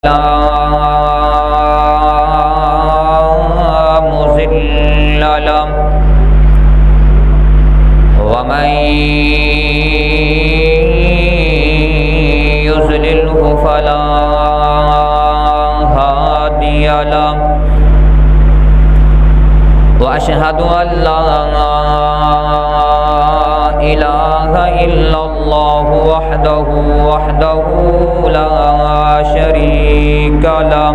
لا مضل له ومن يضلله فلا هادي له وأشهد أن لا إله إلا الله وحده لا شريك له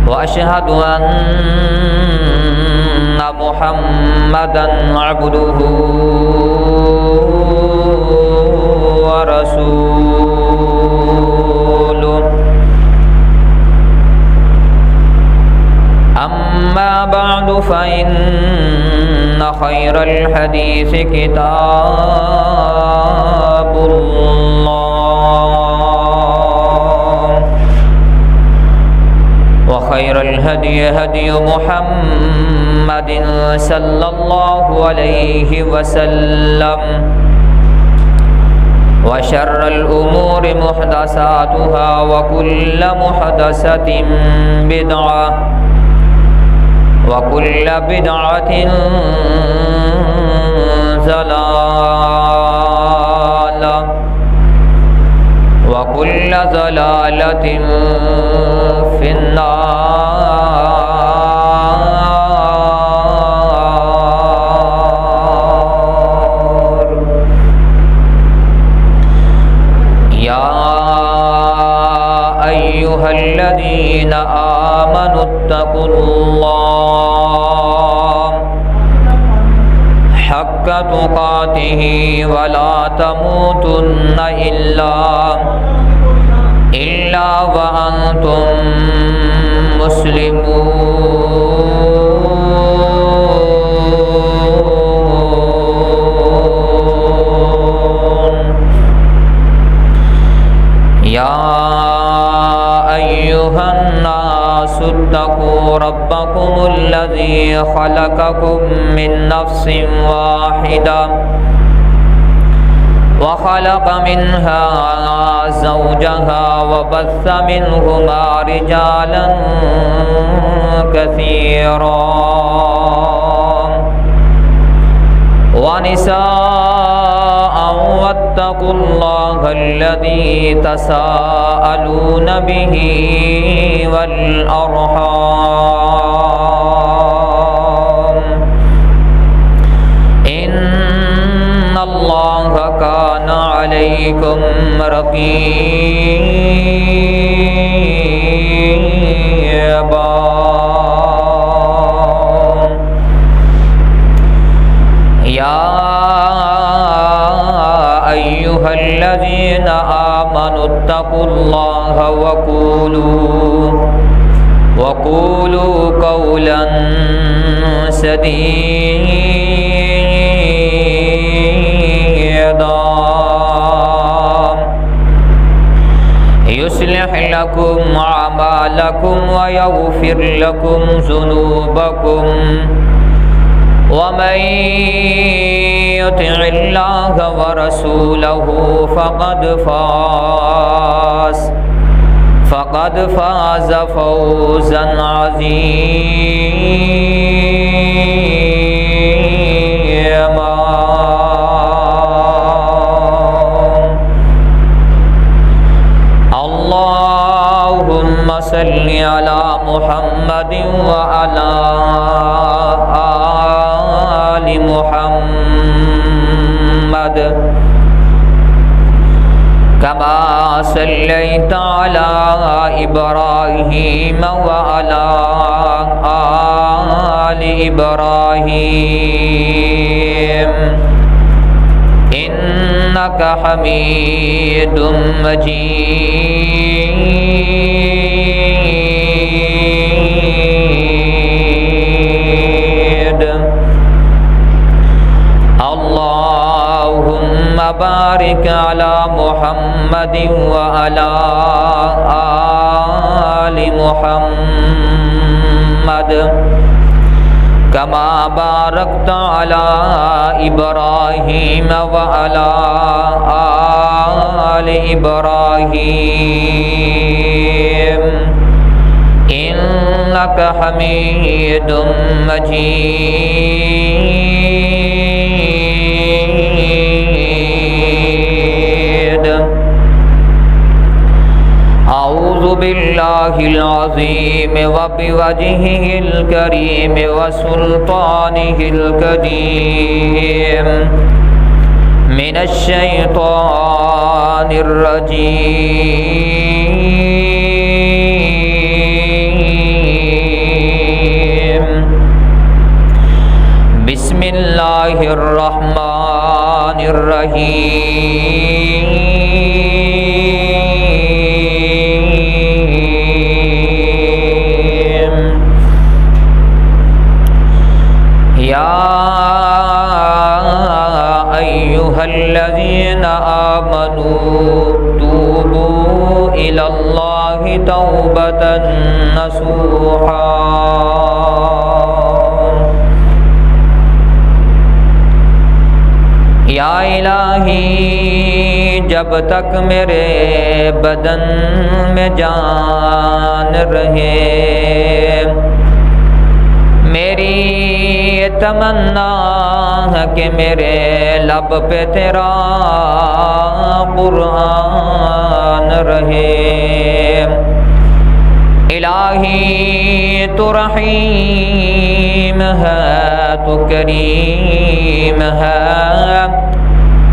وأشهد أن محمدا عبده ورسوله أما بعد فإن خير الحديث كتاب الله وخير الهدي هدي محمد صلى الله عليه وسلم وشر الأمور محدثاتها وكل محدثة بدعة وكل بدعة ضلالة وكل ضلالة في النار. يا أيها الذين آمنوا اتقوا الله حق تقاته ولا تموتن إلا وأنتم مسلمون. يا أيها الناس اتقوا ربكم الذي خلقكم من نفس واحدة وخلق منها زوجها وبث منهما رجالا كثيرا ونساء واتقوا الله الذي تساءلون به والأرحام إن الله كان عليكم رقيبا. يا أيها الذين آمنوا اتقوا الله وقولوا قولا سديدا يصلح لكم أعمالكم ويغفر لكم ذنوبكم ومن يطع الله ورسوله فقد فاز فوزا عظيما. اللهم صل على محمد وعلى آل محمد كما صليت على إبراهيم وعلى آل إبراهيم إنك حميد مجيد. اللهم بارك على محمد وعلى آل محمد كما باركت على إبراهيم وعلى آل إبراهيم إنك حميد مجيد أعوذ بالله العظيم وبوجهه الكريم وسلطانه القديم من الشيطان الرجيم بسم الله الرحمن الرحيم يا أيها الذين آمنوا توبوا إلى الله توبة نصوحا یا الہی جب تک میرے بدن میں جان رہے میری تمنا ہے کہ میرے لب پہ تیرا قرآن رہے الہی تو رحیم ہے تو کریم ہے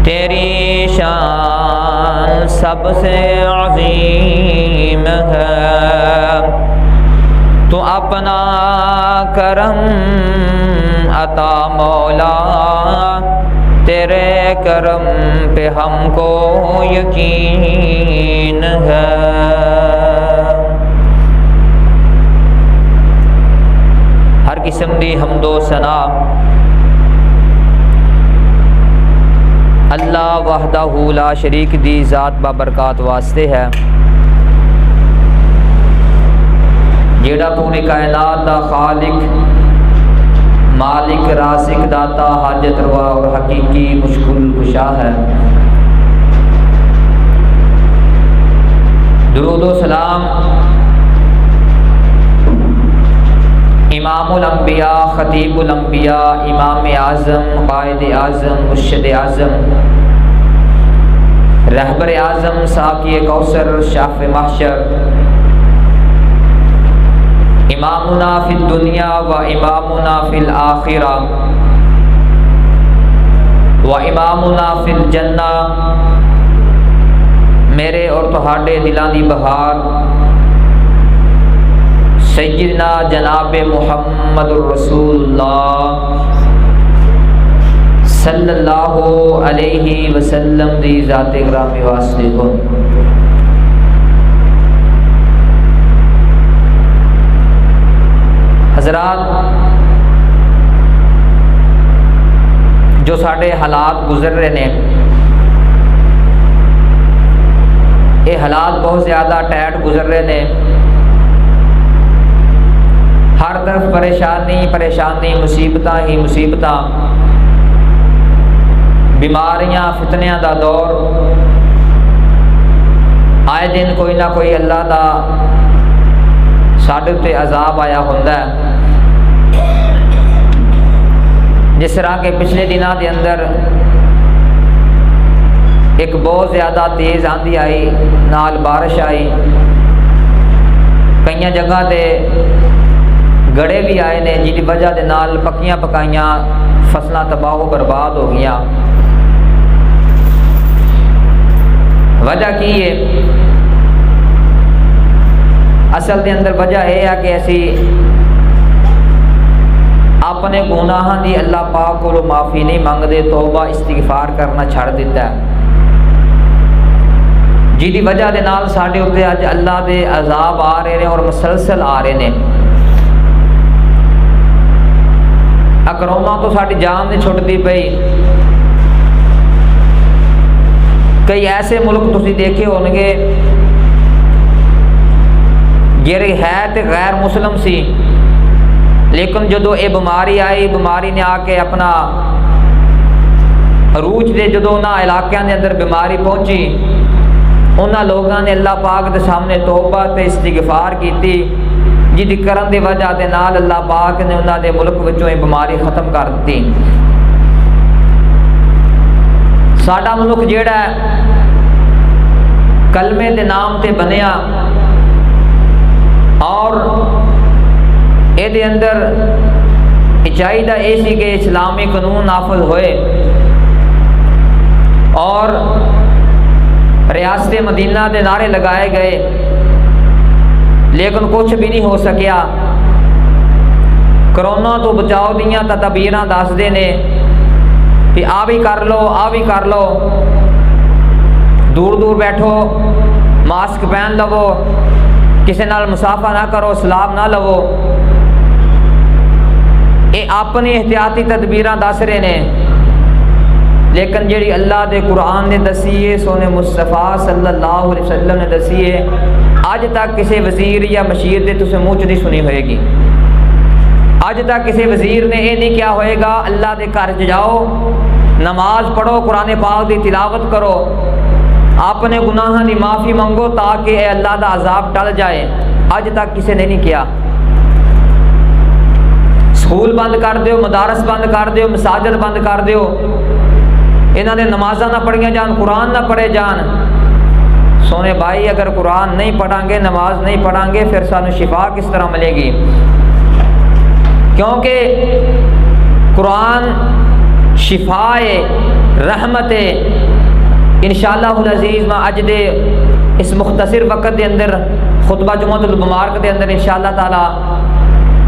تیری شان سب سے عظیم ہے تو اپنا کرم عطا مولا تیرے کرم پہ ہم کو یقین ہے ہر قسم دی حمد و ثنا اللہ وحدہ لا شریک دی ذات بابرکات واسطے ہے جیڑا پوری کائنات دا خالق مالک رازق داتا حاجت روا اور حقیقی مشکل کشا ہے درود و سلام امام الانبیاء خطیب الانبیاء امام اعظم قائد اعظم مرشد اعظم رہبر اعظم ساقی کوثر شاف محشر امامنا فی الدنیا و امامنا فی الآخرہ و امامنا فی الجنہ میرے اور تہاڈے دلاں دی بہار سیدنا جناب محمد الرسول اللہ صلی اللہ علیہ وسلم دی ذات گرامی واسطے کو حضرات جو ساڈے حالات گزر رہے ہیں یہ حالات بہت زیادہ ٹائٹ گزر رہے ہیں ہر طرف پریشانی پریشانی مصیبتاں ہی مصیبتاں بیماریاں فتنیاں دا دور آئے دن کوئی نہ کوئی اللہ دا ساڈے تے عذاب آیا ہوندا ہے جس طرح کہ پچھلے دنوں دے اندر ایک بہت زیادہ تیز آندھی آئی نال بارش آئی کئی جگہ تے گڑے بھی آئے نے جن کی وجہ دے نال پکیاں پکائیاں فصلاں تباہ و برباد ہو گئیاں وجہ کی ہے اصل دے اندر وجہ یہ ہے کہ اسی اپنے گناہاں دی اللہ پاک کو معافی نہیں مانگدے توبہ استغفار کرنا چھڑ دیتا ہے جی دی وجہ دے نال ساڈے اوتے اج اللہ دے عذاب آ رہے ہیں اور مسلسل آ رہے ہیں کرونا تو ساری جان نہیں چھٹتی پئی کئی ایسے ملک تسی دیکھے ہون گے جڑے ہے تے غیر مسلم سی لیکن جدو یہ بیماری آئی بیماری نے آ کے اپنا عروج دے جدو انہاں علاقیاں دے اندر بیماری پہنچی انہاں لوگاں نے اللہ پاک دے سامنے توبہ تے استغفار کیتی، جدی کرن دی وجہ دے نال اللہ پاک نے انہاں دے ملک وچوں یہ بیماری ختم کر دتی۔ ساڈا ملک جیڑا ہے کلمے دے نام تے بنیا اور اے دے اندر چاہیے یہ سی کہ اسلامی قانون نافذ ہوئے اور ریاست مدینہ دے نعرے لگائے گئے، لیکن کچھ بھی نہیں ہو سکیا۔ کرونا تو بچاؤ دیاں تدابیراں دسدے نے کہ آ بھی کر لو، آ بھی کر لو، دور دور بیٹھو، ماسک پہن لو، کسی نال مسافہ نہ کرو، سلام نہ لو۔ یہ اپنی احتیاطی تدبیراں دس رہے نے، لیکن جیڑی اللہ دے قرآن نے دسی ہے، سونے مصطفیٰ صلی اللہ علیہ وسلم نے دسی ہے، اج تک کسی وزیر یا مشیر دے تسے منہ چ نہیں سنی ہوئے گی۔ اج تک کسی وزیر نے یہ نہیں کیا ہوئے گا اللہ دے گھر جاؤ، نماز پڑھو، قرآن پاک دی تلاوت کرو، اپنے گناہاں دی معافی منگو تاکہ اے اللہ دا عذاب ٹل جائے۔ اج تک کسی نے نہیں کیا۔ سکول بند کر دیو، مدارس بند کر دیو، مساجد بند کر دیو، انہاں نے نمازاں نہ پڑھیاں جان، قرآن نہ پڑھے جان۔ سونے بھائی اگر قرآن نہیں پڑھیں گے، نماز نہیں پڑھیں گے، پھر سانو شفا کس طرح ملے گی؟ کیونکہ قرآن شفا ہے، رحمت ہے۔ انشاءاللہ العزیز میں اج دے اس مختصر وقت دے اندر خطبہ جمعۃ المبارک دے اندر انشاءاللہ تعالی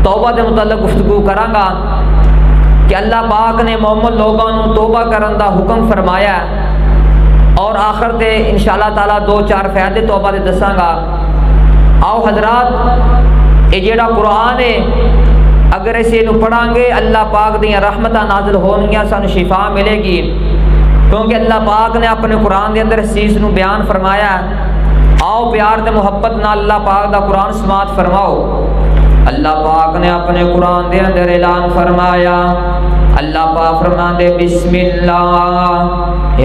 توبہ دے متعلق گفتگو کراں گا کہ اللہ پاک نے مومن لوگوں کو توبہ کرن دا حکم فرمایا ہے، اور آخر تے انشاءاللہ تعالی دو چار فائدے توبہ دے دساں گا۔ آؤ حضرات، یہ جیڑا قرآن ہے اگر اسے پڑھاں گے اللہ پاک دیاں رحمتاں نازل ہونگیاں، سانو شفا ملے گی، کیونکہ اللہ پاک نے اپنے قرآن دے اندر اس چیز نو بیان فرمایا ہے۔ آؤ پیار تے محبت نال اللہ پاک دا قرآن سماعت فرماؤ۔ اللہ پاک نے اپنے قرآن دے اندر اعلان فرمایا، اللہ پاک فرماندے بسم اللہ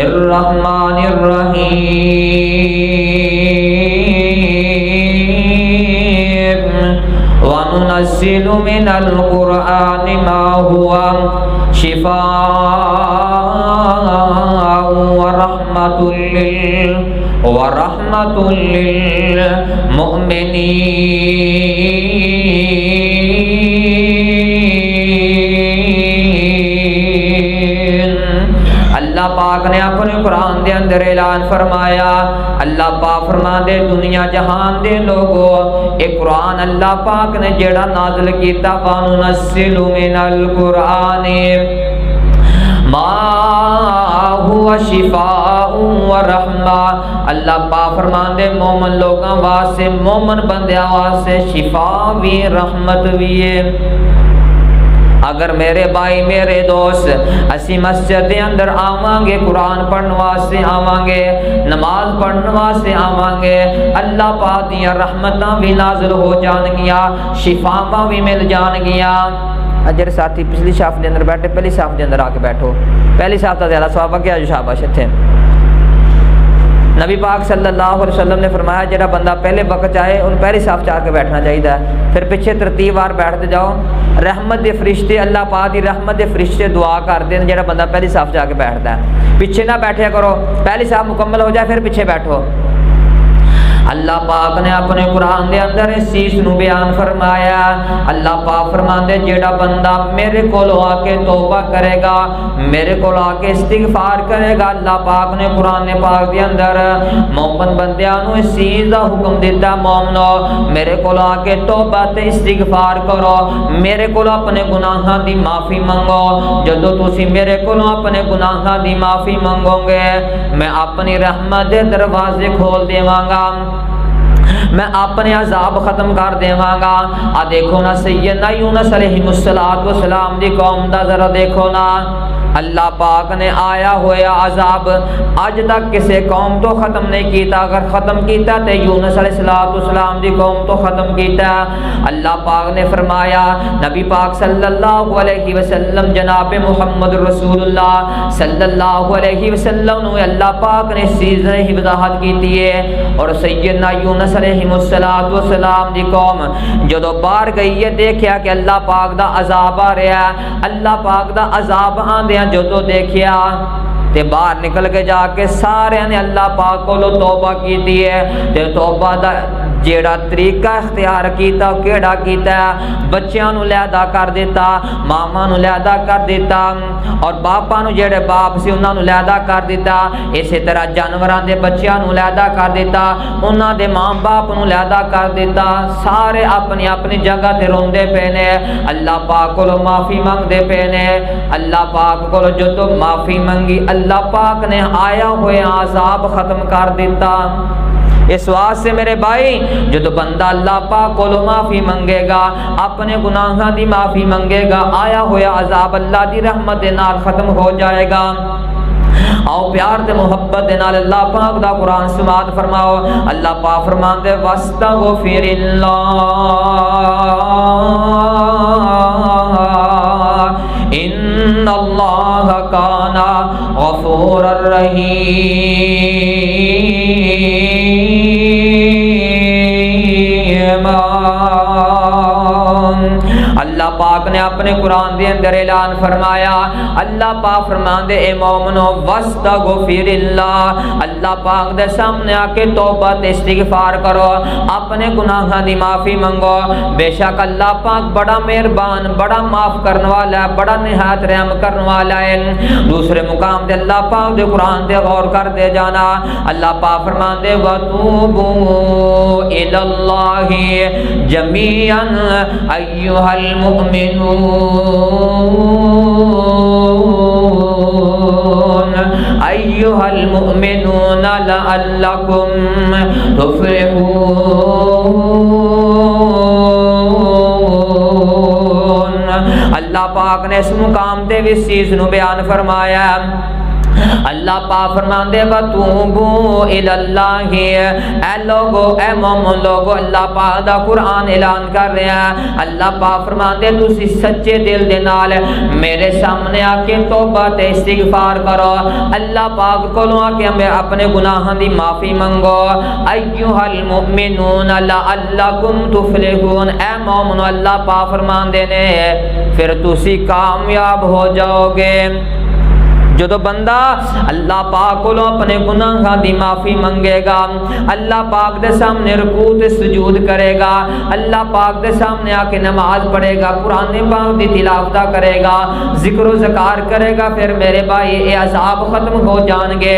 الرحمن الرحیم وَنُنَزِّلُ مِنَ الْقُرْآنِ مَا هُوَ شِفَاءٌ وَرَحْمَةٌ لِّلْمُؤْمِنِينَ۔ اللہ پاک نے اپنے قرآن دے اندر اعلان فرمایا، اللہ پاک فرماندے دنیا جہان دے لوگو، اے قرآن اللہ پاک نے جیڑا نازل کیتا، وَنُنَزِّلُ مِنَ الْقُرْآنِ مَا هُوَ شِفَاءٌ وَرَحْمَةٌ۔ اللہ پاک فرماندے مومن لوگاں واسطے، مومن بندیاں واسطے شفا بھی رحمت بھی ہے۔ اگر میرے بھائی میرے دوست اسی مسجد دے اندر آواں گے، قرآن پڑھن واسطے آواں گے، نماز پڑھن واسطے آواں گے، اللہ پاک دیاں رحمتاں بھی نازل ہو جان گیاں، شفاواں بھی مل جان گیاں۔ اجر ساتھی پچھلی صف دے اندر بیٹھے، پہلی صف دے اندر آ کے بیٹھو، پہلی صف دا زیادہ ثواب ہے، جو شاباش اتھے۔ نبی پاک صلی اللہ علیہ وسلم نے فرمایا جڑا بندہ پہلے وقت چاہے ان پہلی صف چاہ کے بیٹھنا چاہیے، پھر پیچھے ترتیب وار بیٹھتے جاؤ۔ رحمت دے فرشتے، اللہ پاک دی رحمت دے فرشتے دعا کرتے ہیں جڑا بندہ پہلی صف جا کے بیٹھتا ہے۔ پیچھے نہ بیٹھیا کرو، پہلی صف مکمل ہو جائے پھر پیچھے بیٹھو۔ اللہ پاک نے اپنے قرآن دے اندر اس چیز نو بیان فرمایا، اللہ پاک فرماندے جیڑا بندہ میرے کولو آ کے توبہ کرے گا، میرے کولو آ کے استغفار کرے گا، اللہ پاک نے قرآن پاک دے اندر مومن بندیاں نو اس چیز دا حکم دیتا، مومنو میرے کولو آ کے توبہ تے استغفار کرو، میرے کولو اپنے گناہاں دی معافی منگو۔ جدو تسی میرے کولو اپنے گناہاں دی معافی منگو گے، میں اپنی رحمت دے دروازے کھول دیواں گا، میں اپنے عذاب ختم کر دیواں گا۔ دیکھو نا سیدنا یونس علیہ السلام دی قوم دا ذرا دیکھو نا، اللہ پاک نے آیا ہوا عذاب اج تک کسی قوم تو ختم نہیں کیتا، اگر ختم کیتا تے یونس علیہ السلام دی قوم تو ختم کیتا۔ اللہ پاک نے فرمایا نبی پاک صلی اللہ علیہ وسلم جناب محمد رسول اللہ صلی اللہ علیہ وسلم نو اللہ پاک نے اس چیز کی وضاحت کی ہے، اور سیدنا یونس علیہ السلام دی قوم جدو باہر گئی ہے دیکھیا کہ اللہ پاک دا عذاب آ رہا ہے، اللہ پاک دا عذاب آندیاں جدو دیکھیا تے باہر نکل کے جا کے سارے نے اللہ پاک کو توبہ کی ہے، تے توبہ دا جیڑا طریقہ اختیار کیتا کیڑا کیتا، بچیاں نو لیدا کر دیتا، ماما نو لیدا کر دیتا، اور باپا نو جیڑے باپ سی انہاں نو لیدا کر دیتا، اسی طرح جانوراں دے بچیاں نو لیدا کر دیتا، انہاں دے ماں باپ نو لیدا کر دیتا، سارے اپنی اپنی جگہ تے روندے پے نے، اللہ پاک کو معافی منگدے پے نے۔ اللہ پاک کو جدوں معافی منگی اللہ پاک نے آیا ہویا عذاب ختم کر دیتا۔ اس واسطے میرے بھائی جدو بندہ اللہ پاک کو معافی منگے گا، اپنے گناہاں دی معافی منگے گا، آیا ہویا عذاب اللہ دی رحمت دے نال ختم ہو جائے گا۔ آؤ پیار تے محبت دے نال اللہ پاک دا قرآن سماعت فرماؤ۔ اللہ پاک فرماندے واستغفر اللہ ان اللہ کان غفورا رحیما۔ اللہ پاک نے اپنے قرآن دے اندر اعلان فرمایا، اللہ پاک فرماندے اے مومنو واستغفر اللہ، اللہ پاک دے سامنے آ کے توبہ تے استغفار کرو، اپنے گناہاں دی معافی منگو، بے شک اللہ پاک بڑا مہربان بڑا معاف کرنے والا ہے، بڑا نہایت رحم کرنے والا ہے۔ دوسرے مقام دے اللہ پاک دے قرآن دے غور کر دے جانا، اللہ پاک فرماندے وَتُوبُوا إِلَى اللَّهِ جَمِيعًا أَيُّهَا المؤمنون لعلكم تفلحون۔ اللہ پاک نے اس مقام تے بھی اس چیز نو بیان فرمایا، اللہ پاک فرماندے وَتُوبُوا إِلَى اللَّهِ، اے لوگو اے مومن لوگو اللہ پاک دا قرآن اعلان کر رہا ہے، اللہ پاک فرماندے تسی سچے دل دے نال میرے سامنے آ کے توبہ تے استغفار کرو، اللہ پاک کولوں آ کے ہمیں اپنے گناہاں دی معافی منگو۔ ایھا المؤمنون لعلکم تفلحون، اے مومنو اللہ پاک فرماندے نے پھر تسی کامیاب ہو جاؤ گے۔ جدو بندہ اللہ پاک کو اپنے گناہاں دی معافی منگے گا، اللہ پاک دے سامنے رکوع تے سجود کرے گا، اللہ پاک دے سامنے آ کے نماز پڑھے گا، قرآن پاک دی تلاوت کرے گا، ذکر و ذکار کرے گا، پھر میرے بھائی یہ عذاب ختم ہو جان گے،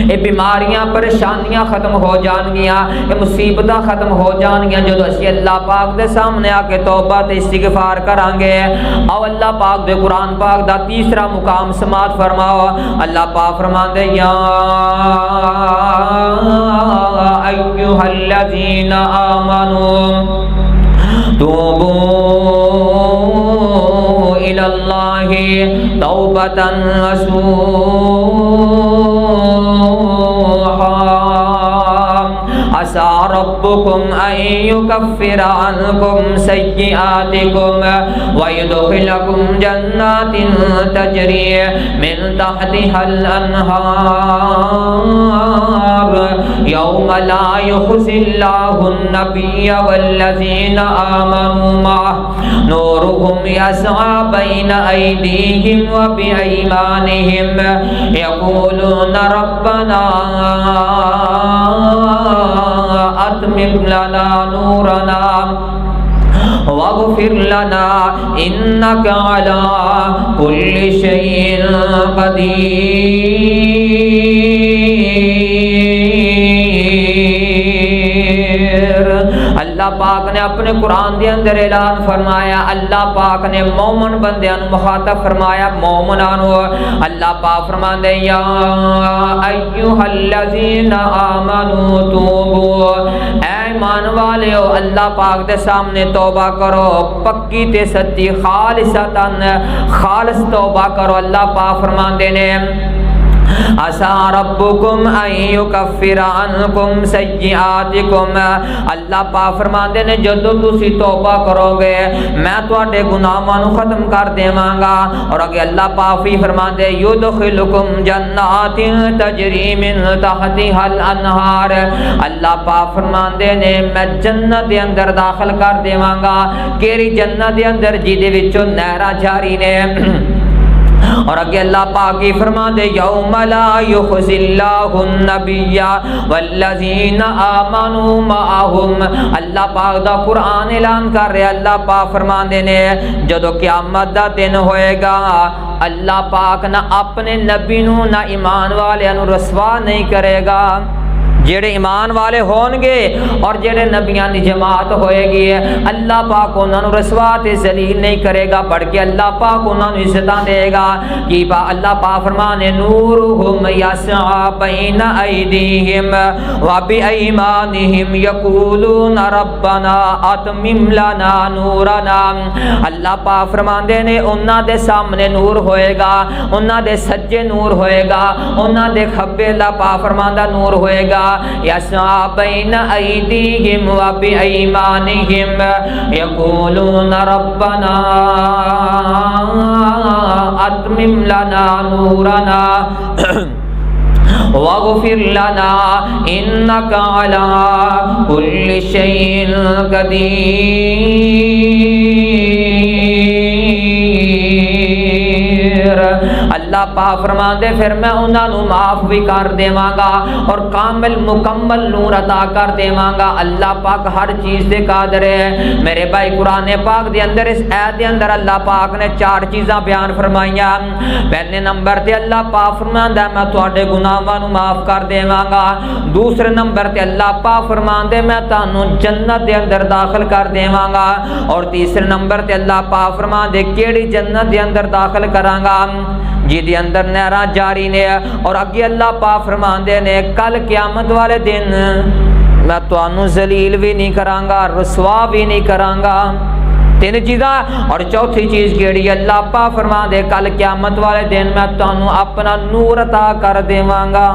یہ بیماریاں پریشانیاں ختم ہو جان گیاں، یہ مصیبتاں ختم ہو جان گیاں جدو اسی اللہ پاک دے سامنے آ کے توبہ تے استغفار کران گے۔ او اللہ پاک دے قرآن پاک دا تیسرا مقام سماعت فرماؤ، اللہ پاک فرماندے یا ایھا الذین آمنوا توبوا الی اللہ توبۃ عسى ربكم أن يكفر عنكم سيئاتكم ويدخلكم جنات تجري من تحتها الأنهار يوم لا يخزي الله النبي والذين آمنوا معه نورهم يسعى بين أيديهم وبأيمانهم يقولون ربنا أتمم لنا نورنا واغفر لنا إنك على كل شيء قدير۔ اللہ پاک نے اپنے قرآن دے اندر اعلان فرمایا، اللہ پاک نے مومن بندیاں نو مخاطب فرمایا، مومناں نو اللہ پاک فرماندے یا ایھا الذین آمنوا توبوا، اے ایمان والے ہو اللہ پاک دے سامنے توبہ کرو پکی تے سچی خالصتاً خالص توبہ کرو اللہ پاک فرماندے نے عسى ربكم ان يكفر عنكم سيئاتكم اللہ پاک فرماندے نے جدوں تسی توبہ کرو گے میں تواڈے گناہاں نو ختم کر دیواں گا اور اگے اللہ پاک بھی فرماندے يدخلكم جنات تجری من تحتها الانہار اللہ پاک فرماندے نے میں جنت دے اندر داخل کر دیواں گا کیڑی جنت دے اندر جی دے وچوں نہراں جاری نے اور اگے اللہ پاک کی فرما دے یوم لا یخزی اللہ النبی والذین آمنوا معہم اللہ پاک دا قرآن اعلان کر رہے اللہ پاک فرما دے نے جدو قیامت دا دن ہوئے گا اللہ پاک نہ اپنے نبی نو نہ ایمان والے نو رسوا نہیں کرے گا جڑے ایمان والے ہون گے اور جڑے نبیاں دی جماعت ہوئے گی اللہ پاک انہاں نو رسوا تے ذلیل نہیں کرے گا بلکہ اللہ پاک انہاں نو عزتاں دے گا کہ اللہ پاک فرمانے نورہم یسعی بین ایدیہم و بایمانہم یقولون ربنا اتمم لنا نورنا اللہ پاک فرماندے نے انہاں دے سامنے نور ہوئے گا انہاں دے سجے نور ہوئے گا انہاں دے کھبے اللہ پاک فرماندا نور ہوئے گا یسعی بین ایدیہم و بایمانہم یقولون ربنا اتمم لنا نورنا واغفر لنا انک علی کل شیء قدیر اللہ پاک فرماندے پھر میں انہاں نو معاف بھی کر دیواں گا اور کامل مکمل نور عطا کر دیواں گا اللہ پاک ہر چیز دے قادر ہے میرے بھائی قرآن پاک دے اندر اس آیت دے اندر اللہ پاک نے 4 چیزاں بیان فرمائیاں پہلے نمبر تے اللہ پاک فرماندا میں تواڈے گناہاں نو معاف کر دیواں گا دوسرے نمبر تے اللہ پاک فرماندے میں تانوں جنت دے اندر داخل کر دیواں گا اور تیسرے نمبر تے اللہ پاک فرماندے کیڑی جنت دے اندر داخل کراں گا جی دے اندر نہراں جاری نے اور اگے اللہ پاک فرماندے نے کل قیامت والے دن میں تانوں ذلیل بھی نہیں کراں گا رسوا بھی نہیں کراں گا 3 چیزاں اور چوتھی چیز کیڑی اللہ پاک فرماندے کل قیامت والے دن میں تانوں اپنا نور عطا کر دیواں گا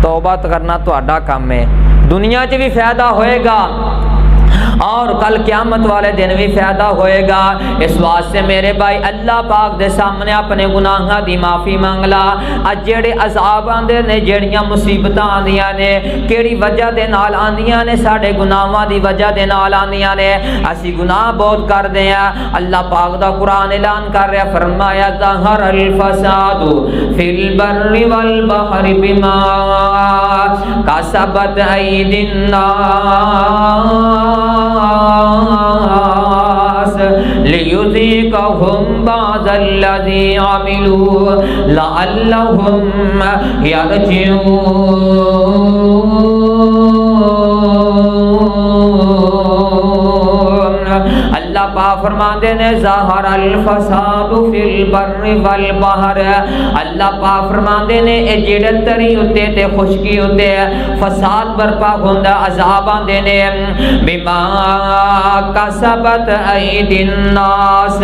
توبہ کرنا تہاڈا کام ہے دنیا 'چ بھی فائدہ ہوئے گا اور کل قیامت والے دن بھی فائدہ ہوئے گا اس واسطے میرے بھائی اللہ پاک دے سامنے اپنے گناہاں دی معافی مانگ لا اج جڑے عذاب آندے نے جڑیاں مصیبتاں آندیاں نے کیڑی وجہ دے نال آندیاں نے ساڈے گناہاں دی وجہ دے نال آندیاں نے اسی گناہ بہت کردے ہیں اللہ پاک دا قرآن اعلان کر رہا فرمایا ظہر الفساد فی البر والبحر بما کسبت ایدی الناس لیذیقہم بعض الذی عملوا لعلہم یرجعون اللہ پاک فرماندے نے ظاہر الفساد فی البر والبحر اللہ پاک فرماندے نے اے جڑے تری ہوتے تے خشکی ہوتے فساد برپا ہوندا عذاب آندے نے بما کسبت ایدی الناس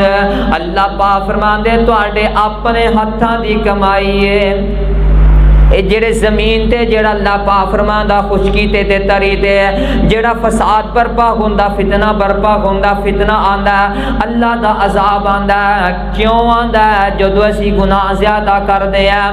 اللہ پاک فرماندے تواڈے اپنے ہتھاں دی کمائی ہے اے جڑے زمین تے جڑا اللہ پاک فرماندا خشکی تے تری تے جڑا فساد برپا ہوندا فتنہ برپا ہوندا فتنہ آندا اللہ دا عذاب آندا کیوں آندا جدوں اسی گناہ زیادہ کردے ہیں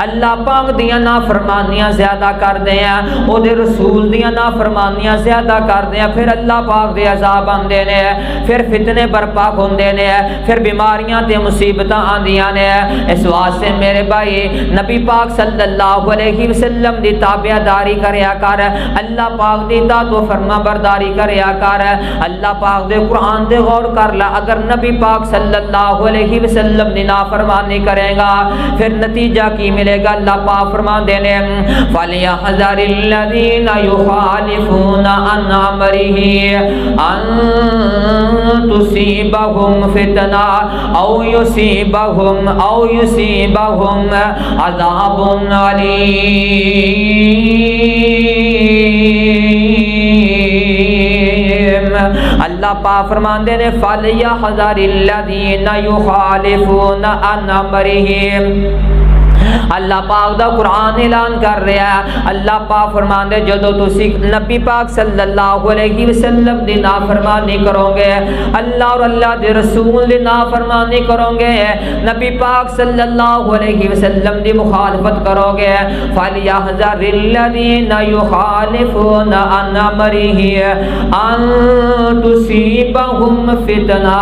اللہ پاک دیاں نافرمانیاں زیادہ کردے ہیں او دے رسول دیاں نافرمانیاں زیادہ کردے ہیں پھر اللہ پاک دے عذاب آندے نے پھر فتنے برپا ہوندے نے پھر بیماریاں تے مصیبتاں آندیاں نے اس واسطے میرے بھائی نبی پاک صلی اللہ علیہ وسلم دی تابعداری کریا کر اللہ پاک دی اطاعت و فرما برداری کریا کر اللہ پاک دے قرآن دے غور کر لا اگر نبی پاک صلی اللہ علیہ وسلم دی نافرمانی کرے گا پھر نتیجہ کی ملے گا اللہ پاک فرماندے نے فَلْيَحْذَرِ الَّذِينَ يُخَالِفُونَ عَنْ أَمْرِهِ أَن تُصِيبَهُمْ فِتْنَةٌ أَوْ يُصِيبَهُمْ عَذَابٌ أَلِيمٌ اللہ پاک فرماندے نے فَلْيَحْذَرِ الَّذِينَ يُخَالِفُونَ عَنْ أَمْرِهِ۔ اللہ پاک دا قرآن اعلان کر رہا ہے، اللہ پاک فرماندے جدو تسی نبی پاک صلی اللہ علیہ وسلم دی نافرمانی کرو گے، اللہ اور اللہ دے رسول دی نافرمانی کرو گے، نبی پاک صلی اللہ علیہ وسلم دی مخالفت کرو گے، فَلْيَحْذَرِ الَّذِينَ يُخَالِفُونَ عَنْ أَمْرِهِ أَن تُصِيبَهُمْ فِتْنَةٌ۔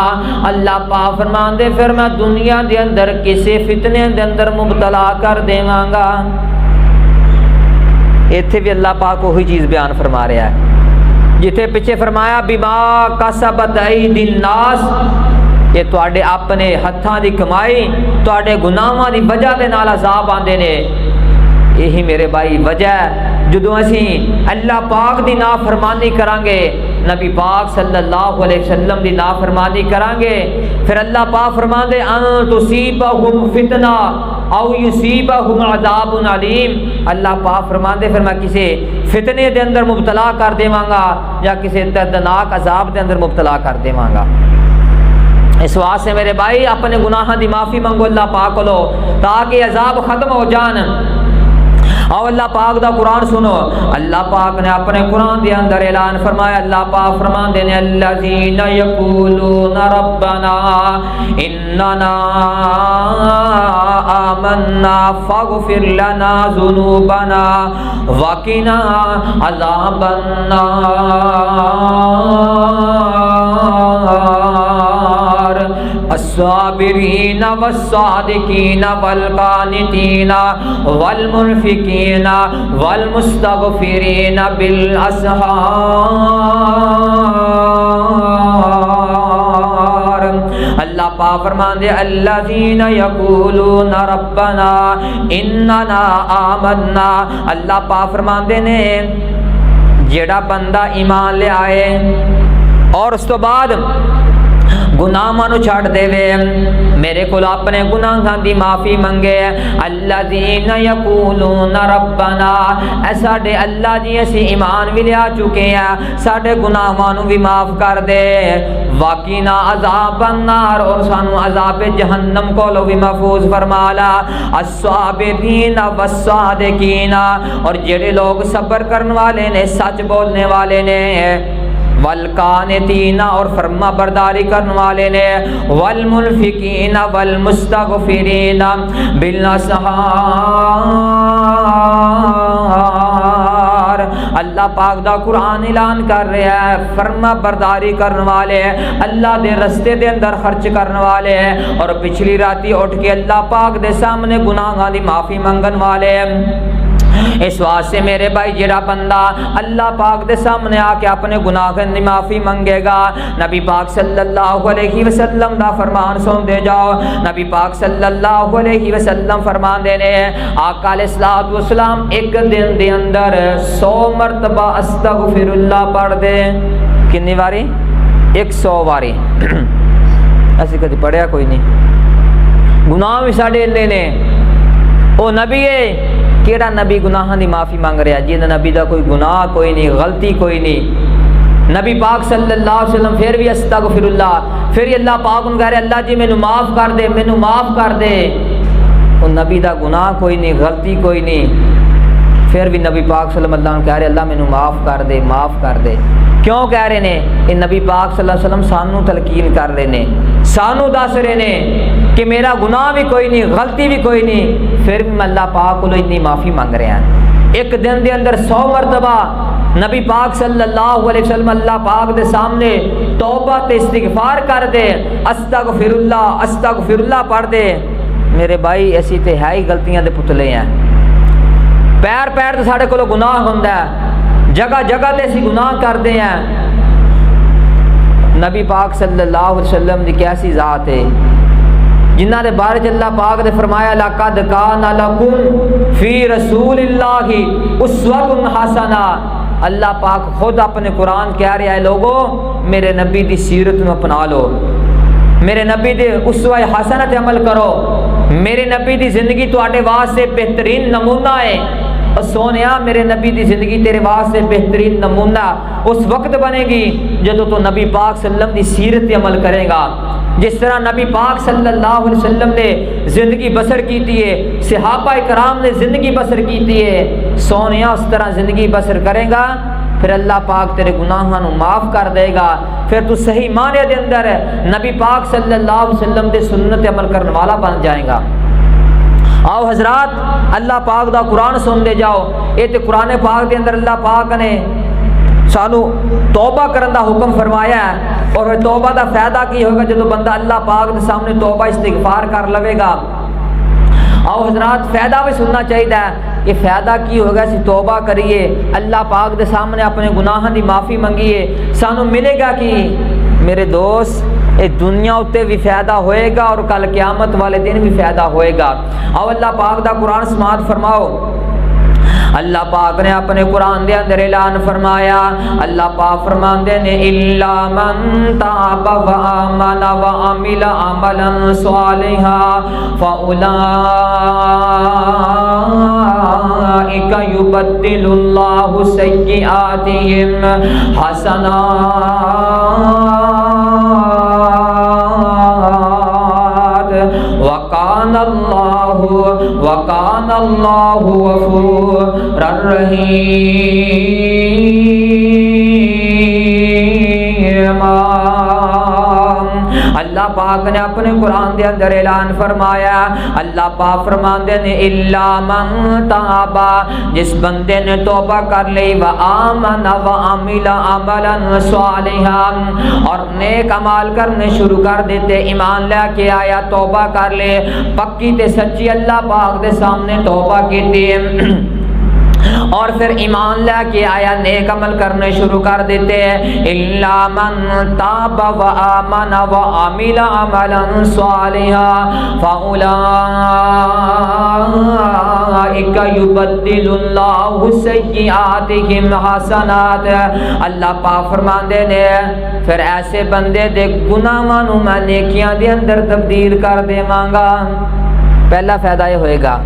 اللہ پاک فرماندے پھر میں دنیا دے اندر کسی فتنے دے اندر مبتلا کر دیواں گا۔ ایتھے بھی اللہ پاک وہی چیز بیان فرما رہا ہے جتھے پیچھے فرمایا بما کسبت ایدی الناس، یہ تواڈے اپنے ہتھاں دی کمائی تواڈے گناہاں دی وجہ دے نال عذاب آندے نے۔ یہی میرے بھائی وجہ ہے جدوں اسی اللہ پاک دی نافرمانی کران گے، نبی پاک صلی اللہ علیہ وسلم دی نافرمانی کران گے، پھر اللہ پاک فرماندے ان تصیبہم فتنہ او یصیبہم عذاب علیم۔ اللہ پاک فرماندے پھر میں کسی فتنے دے اندر مبتلا کر دیواں گا یا کسی دردناک عذاب دے اندر مبتلا کر دیواں گا۔ اس واسطے میرے بھائی اپنے گناہاں دی معافی منگو اللہ پاک کولو تاکہ عذاب ختم ہو جان۔ اور اللہ پاک دا قرآن سنو، اللہ پاک نے اپنے قرآن دے اندر اعلان فرمایا، اللہ پاک فرمان دینے الذین یقولون ربنا اننا آمنا فاغفر لنا ذنوبنا وقنا عذاب الصابرین والصادقین والقانتین والمنفقین والمستغفرین بالاسحار۔ اللہ پاک فرمان دے الذین یقولون ربنا اننا آمنا، اللہ پاک فرمان دے نے جیڑا بندہ ایمان لے آئے اور اس تو بعد گناہ مانو چھڑ دے وے، میرے کو اپنے گناہاں دی معافی منگے، الذین یقولون ربنا، اے ساڈے اللہ جی اسی ایمان بھی لیا چکے ہیں، ساڈے گناہ مانو بھی معاف کر دے، وقنا عذاب النار، اور سانو عذاب جہنم کو بھی محفوظ فرمالا، الصابرین والصادقین، اور جڑے لوگ صبر کرنے والے نے، سچ بولنے والے نے، والقانتین، اور فرما برداری کرنے والے نے، والمنفقین والمستغفرین بالاسحار۔ اللہ پاک دا قرآن اعلان کر رہا ہے فرما برداری کرنے والے، اللہ دے رستے دے اندر خرچ کرنے والے، اور پچھلی راتی اٹھ کے اللہ پاک دے سامنے گناہاں دی معافی منگن والے۔ اس واسطے میرے بھائی جڑا بندہ اللہ پاک دے سامنے آ کے اپنے گناہاں دی معافی منگے گا، نبی پاک صلی اللہ علیہ وسلم دا فرمان سن دے جاؤ، نبی پاک صلی اللہ علیہ وسلم فرمان دے نے آقا علیہ الصلوۃ والسلام ایک دن دے اندر 100 مرتبہ استغفر اللہ پڑھ دے۔ کتنی واری؟ 100 واری۔ اسی کدی پڑھیا کوئی نہیں، گناہ بھی ساڈے اندے نے۔ او نبی ہے کیڑا نبی گناہاں دی معافی مانگ رہا، جن نبی دا کوئی گناہ کوئی نہیں، غلطی کوئی نہیں، نبی پاک صلی اللہ علیہ وسلم پھر بھی استغفر اللہ، پھر اللہ پاک ان کہہ رہے اللہ جی مینوں معاف کر دے، مینوں معاف کر دے۔ وہ نبی دا گناہ کوئی نہیں، غلطی کوئی نہیں، پھر بھی نبی پاک صلی اللہ علیہ وسلم کہہ رہے اللہ مینوں معاف کر دے، معاف کر دے۔ کیوں کہہ رہے نے؟ یہ نبی پاک صلی اللہ علیہ وسلم سانو تلقین کر رہے نے، سانو دس رہے نے کہ میرا گناہ بھی کوئی نہیں، غلطی بھی کوئی نہیں، پھر بھی میں اللہ پاک کو اتنی معافی مانگ رہے ہیں۔ ایک دن دے اندر 100 مرتبہ نبی پاک صلی اللہ علیہ وسلم اللہ پاک دے سامنے توبہ تے استغفار کر دے، استغفر اللہ پڑھ دے۔ میرے بھائی ایسی تے ہے ہی غلطیاں دے پتلے ہیں، پیر پیر تے ساڈے کولوں گناہ ہوندا ہے، جگہ جگہ تے اسی گناہ کردے ہیں۔ نبی پاک صلی اللہ علیہ وسلم دی کیسی ذات ہے جنہ دے بارے اللہ پاک نے فرمایا لَقَدْ كَانَ لَكُمْ فِي رَسُولِ اللَّهِ أُسْوَةٌ حَسَنَةٌ۔ اللہ پاک خود اپنے قرآن کہہ رہا ہے لوگو میرے نبی دی سیرت میں اپنا لو، میرے نبی دے اسوہ حسنہ تے عمل کرو، میرے نبی دی زندگی تواڈے واسطے بہترین نمونہ ہے۔ اور سونیا میرے نبی دی زندگی تیرے واسطے بہترین نمونہ اس وقت بنے گی جدو تو نبی پاک صلی اللہ علیہ وسلم دی سیرت عمل کرے گا. جس طرح نبی پاک صلی اللہ علیہ وسلم نے زندگی بسر کیتی ہے، صحابہ کرام نے زندگی بسر کیتی ہے، سونیا اس طرح زندگی بسر کرے گا، پھر اللہ پاک تیرے گناہاں نو معاف کر دے گا، پھر تو صحیح معنی دے اندر نبی پاک صلی اللہ علیہ وسلم دے سنت عمل کرنے والا بن جائے گا. آؤ حضرات اللہ پاک دا قرآن سن دے جاؤ. یہ تے قرآن پاک دے اندر اللہ پاک نے سانو توبہ کرن دا حکم فرمایا ہے، اور توبہ دا فائدہ کی ہوگا جدو بندہ اللہ پاک دے سامنے توبہ استغفار کر لوے گا. آؤ حضرات فائدہ بھی سننا چاہیے کہ فائدہ کی ہوگا اسی توبہ کریے، اللہ پاک دے سامنے اپنے گناہاں دی معافی منگیے، سانو ملے گا کہ میرے دوست اے دنیا اتے بھی فائدہ ہوئے گا اور کل قیامت والے دن بھی فائدہ ہوئے گا. آؤ اللہ پاک دا قرآن سماعت فرماؤ. اللہ پاک نے اپنے قرآن دے اندر اعلان فرمایا، اللہ پاک فرماندے نے الا من تاب و آمن و عمل عملا صالحا فاولئک یبدل اللہ سیئاتہم حسنات وکان اللہ غفورا رحیما. اللہ پاک نے اپنے قرآن دے اندر اعلان فرمایا، اللہ پاک فرماندے نے الا من تابا، جس بندے نے توبہ کر لی، و آمن و عمل عملا صالحا، اور نیک عمال کرنے شروع کر دیتے، ایمان لے کے آیا، توبہ کر لے، پکی تے سچی اللہ پاک دے سامنے توبہ کی تھی، اور پھر ایمان لے کے آیا، نیک عمل کرنے شروع کر دیتے ہیں. الا من تاب و آمن و عمل عملا صالحا فاولئک یبدل اللہ سیئاتہم حسنات. اللہ پاک فرماندے نے پھر ایسے بندے دے گناہاں نو میں نیکیاں دے اندر تبدیل کر دیواں گا. پہلا فائدہ یہ ہوئے گا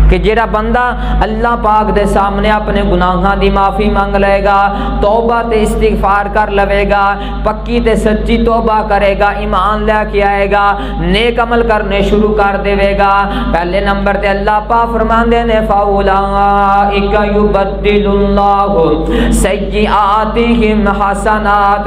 کہ جیڑا بندہ اللہ پاک دے سامنے اپنے گناہاں دی معافی مانگ لے گا، توبہ تے استغفار کر لوے گا، پکی تے سچی توبہ کرے گا، ایمان لے کے آئے گا، نیک عمل کرنے شروع کر دے گا، پہلے نمبر تے اللہ پاک فرماندے نے فاولئک یبدل اللہ سیئاتہم حسنات.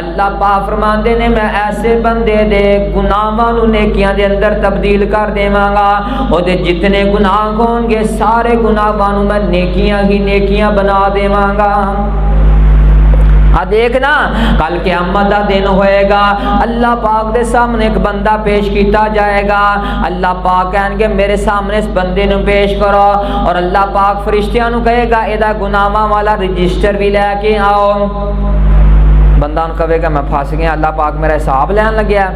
اللہ پاک فرماندے نے میں ایسے بندے دے گناہاں نو نیکیاں دے اندر تبدیل کر دیواں گا، او دے جتنے گناہ ہوں گے سارے گناہاں نو میں نیکیاں ہی نیکیاں بنا دیواں گا. دیکھنا کل قیامت دا دن ہوئے گا، اللہ پاک دے سامنے ایک بندہ پیش کیتا جائے گا، اللہ پاک کہیں گے میرے سامنے اس بندے نو پیش کرو، اور اللہ پاک فرشتیاں نو کہے گا ادا گناہاں والا رجسٹر بھی لے کے آؤ. بندہ نو کہے گا میں پھس گیا، اللہ پاک میرا حساب لین لگیا.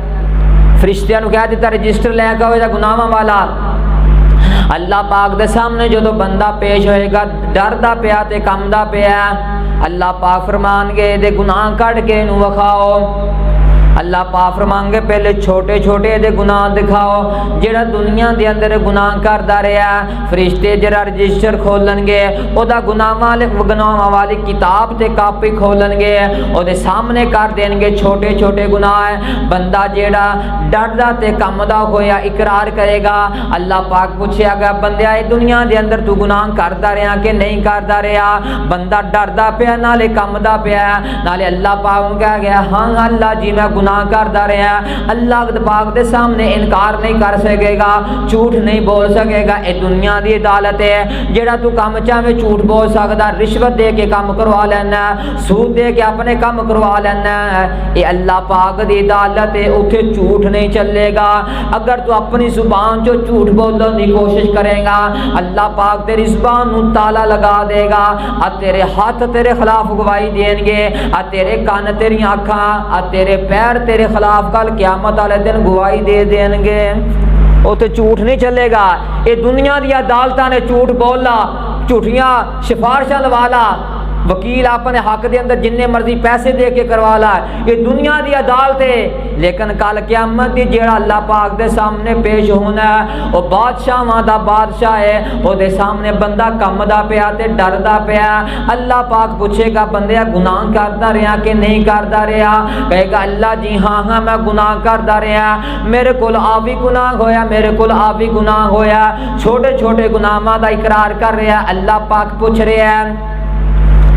فرشتیاں نو کہہ دیتا رجسٹر لے کے آؤ ادا گناہاں والا. اللہ پاک دے سامنے جدو بندہ پیش ہوئے گا، ڈردا پیا تے کمدا پیا، اللہ پاک فرمان گے دے گناہ کٹ کے نو وکھاؤ. اللہ پاک فرمان گے پہلے چھوٹے چھوٹے دے گناہ دکھاؤ، جڑا دنیا دے اندر گناہ کردا رہیا، فرشتے جڑا رجسٹر کھولن گے، او دا گناہ والی کتاب تے کاپی کھولن گے، او دے سامنے کر دین گے چھوٹے چھوٹے گناہ. بندہ جڑا ڈردا تے کمدا ہویا اقرار کرے گا، اللہ پاک پوچھے گا بندیا اے دنیا دے اندر تو گناہ کردا رہیا کہ نہیں کردا رہیا؟ بندہ ڈردا پیا نالے کمدا پیا، نالے اللہ پاک کہہ گیا ہاں اللہ جی میں گناہ کردا رہیا. اللہ پاک دے سامنے انکار نہیں کر سکے گا، جھوٹ نہیں بول سکے گا. اے دنیا دی عدالت ہے، جڑا تو کام چاہے جھوٹ بول سکدا، رشوت دے کے کام کروا لینا، سود دے کے اپنے کام کروا لینا. اے اللہ پاک دی عدالت ہے، اوتھے جھوٹ نہیں چلے گا. اگر تو اپنی زبان جو جھوٹ بولنے کی کوشش کرے گا، اللہ پاک تیری زبان نو تالا لگا دے گا، تیرے ہاتھ تیرے خلاف گواہی دیں گے، تیرے کان تیری آنکھاں، تیرے پیر تیرے خلاف کل قیامت والے دن گواہی دے دیں گے. وہ تو جھوٹ نہیں چلے گا. یہ دنیا دی عدالتاں نے جھوٹ بولا، جھوٹیاں سفارشاں لوالا، وکیل اپنے حق دے اندر جننے مرضی پیسے دے کے کروا لا، یہ دنیا دی عدالت ہے، لیکن کل قیامت دی جیڑا اللہ پاک دے سامنے پیش ہونا ہے وہ بادشاہاں دا بادشاہ ہے، وہ دے سامنے بندہ کم دا پیا تے ڈر دا پیا۔ اللہ پاک پوچھے گا بندیا گناہ کرتا رہا کہ نہیں کرتا رہا؟ کہے گا اللہ جی ہاں ہاں میں گناہ کرتا رہا، میرے کول آ بھی گناہ ہویا، میرے کول آ بھی گناہ ہویا، چھوٹے چھوٹے گناہاں دا اقرار کر رہا۔ اللہ پاک پوچھ رہا ہے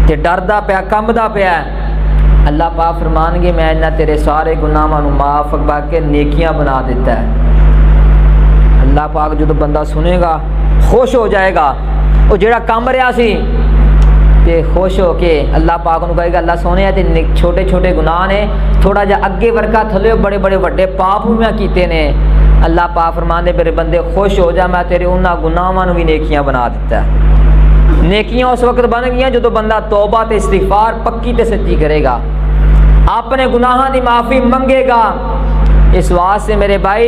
تے ڈردا پیا کمدا پیا، اللہ پاک فرمان گے میں نہ تیرے سارے گناہاں نو معاف کر کے نیکیاں بنا دیتا ہے۔ اللہ پاک جدو بندہ سنے گا خوش ہو جائے گا، وہ جڑا کم رہا سی تے خوش ہو کے اللہ پاک نو کہے گا اللہ سونے تے چھوٹے چھوٹے گناہ نے، تھوڑا جا اگے ورکا تھلے بڑے بڑے وڈے پاپ میں کیتے نے۔ اللہ پاک فرماندے میرے بندے خوش ہو جا، میں تیرے انہاں گناہاں نو بھی نیکیاں بنا دیتا ہے۔ نیکیاں اس وقت بن گیا جدو بندہ توبہ تے استغفار پکی تے سچی کرے گا، اپنے گناہاں دی معافی منگے گا۔ اس واسطے میرے بھائی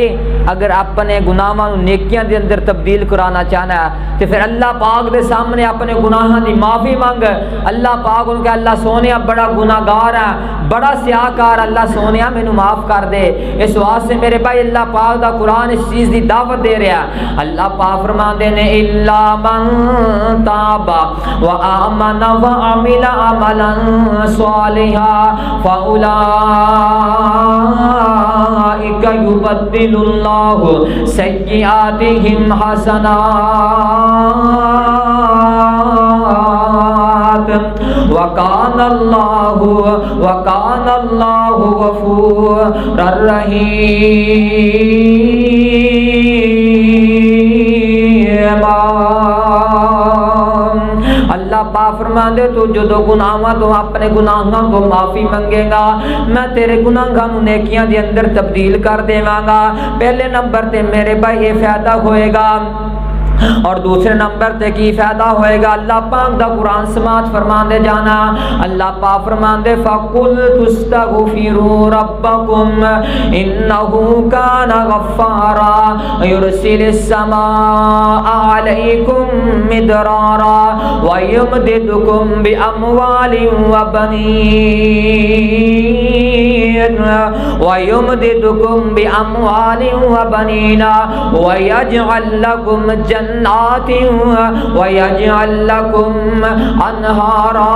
اگر اپنے گناہاں نو نیکیاں دے اندر تبدیل کرانا چاہنا ہے تو پھر اللہ پاک دے سامنے اپنے گناہاں دی معافی مانگ۔ اللہ پاک ان کے اللہ سونیا بڑا گناہگار ہے، بڑا سیاہکار، اللہ سونیا مینوں معاف کر دے۔ اس واسطے میرے بھائی اللہ پاک دا قرآن اس چیز دی دعوت دے رہا ہے۔ اللہ پاک فرماندے نے الا من تاب وآمن وعمل عملا صالحا یبدل اللہ سیئاتہم حسنات وکان اللہ غفورا رحیما۔ اللہ پاک فرماندے تو جدو گناہاں تو اپنے گناہاں کو معافی منگے گا میں تیرے گناہاں نو نیکیاں دے اندر تبدیل کر دیواں گا۔ پہلے نمبر تے میرے بھائی یہ فائدہ ہوئے گا، اور دوسرے نمبر تے کی فائدہ ہوئے گا؟ اللہ پاک دا قرآن سماعت فرماندے جانا۔ اللہ پاک فرماندے فَقُلْ تُسْتَغْفِرُوا رَبَّكُمْ إِنَّهُ كَانَ غَفَّارًا يُرْسِلِ السَّمَاءَ عَلَيْكُمْ مِدْرَارًا وَيُمْدِدْكُمْ بِأَمْوَالٍ وَبَنِينَ وَيَجْعَلْ لَكُمْ جنات وَيَجْعَلْ لَكُمْ أَنْهَارًا۔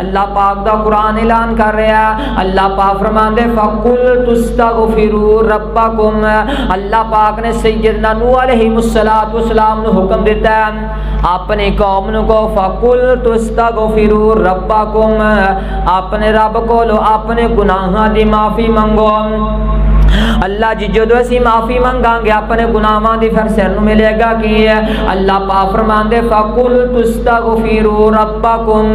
اللہ پاک دا قرآن اعلان کر رہا ہے۔ اللہ پاک فرماندے فَقُلْ تُسْتَغْفِرُوا رَبَّكُمْ، اللہ پاک نے سیدنا نوح علیہ السلام نے حکم دیتا ہے اپنی قوم کو فَقُلْ تُسْتَغْفِرُوا رَبَّكُمْ، اپنے رب کو لو اپنے گناہاں دی معافی منگو۔ اللہ جی جدو اسی معافی منگاں گے اپنے گناہاں دی پھر سر ملے گا کی ہے۔ اللہ پاک فرماندے فَقُلْ تُسْتَغْفِرُوا رَبَّكُمْ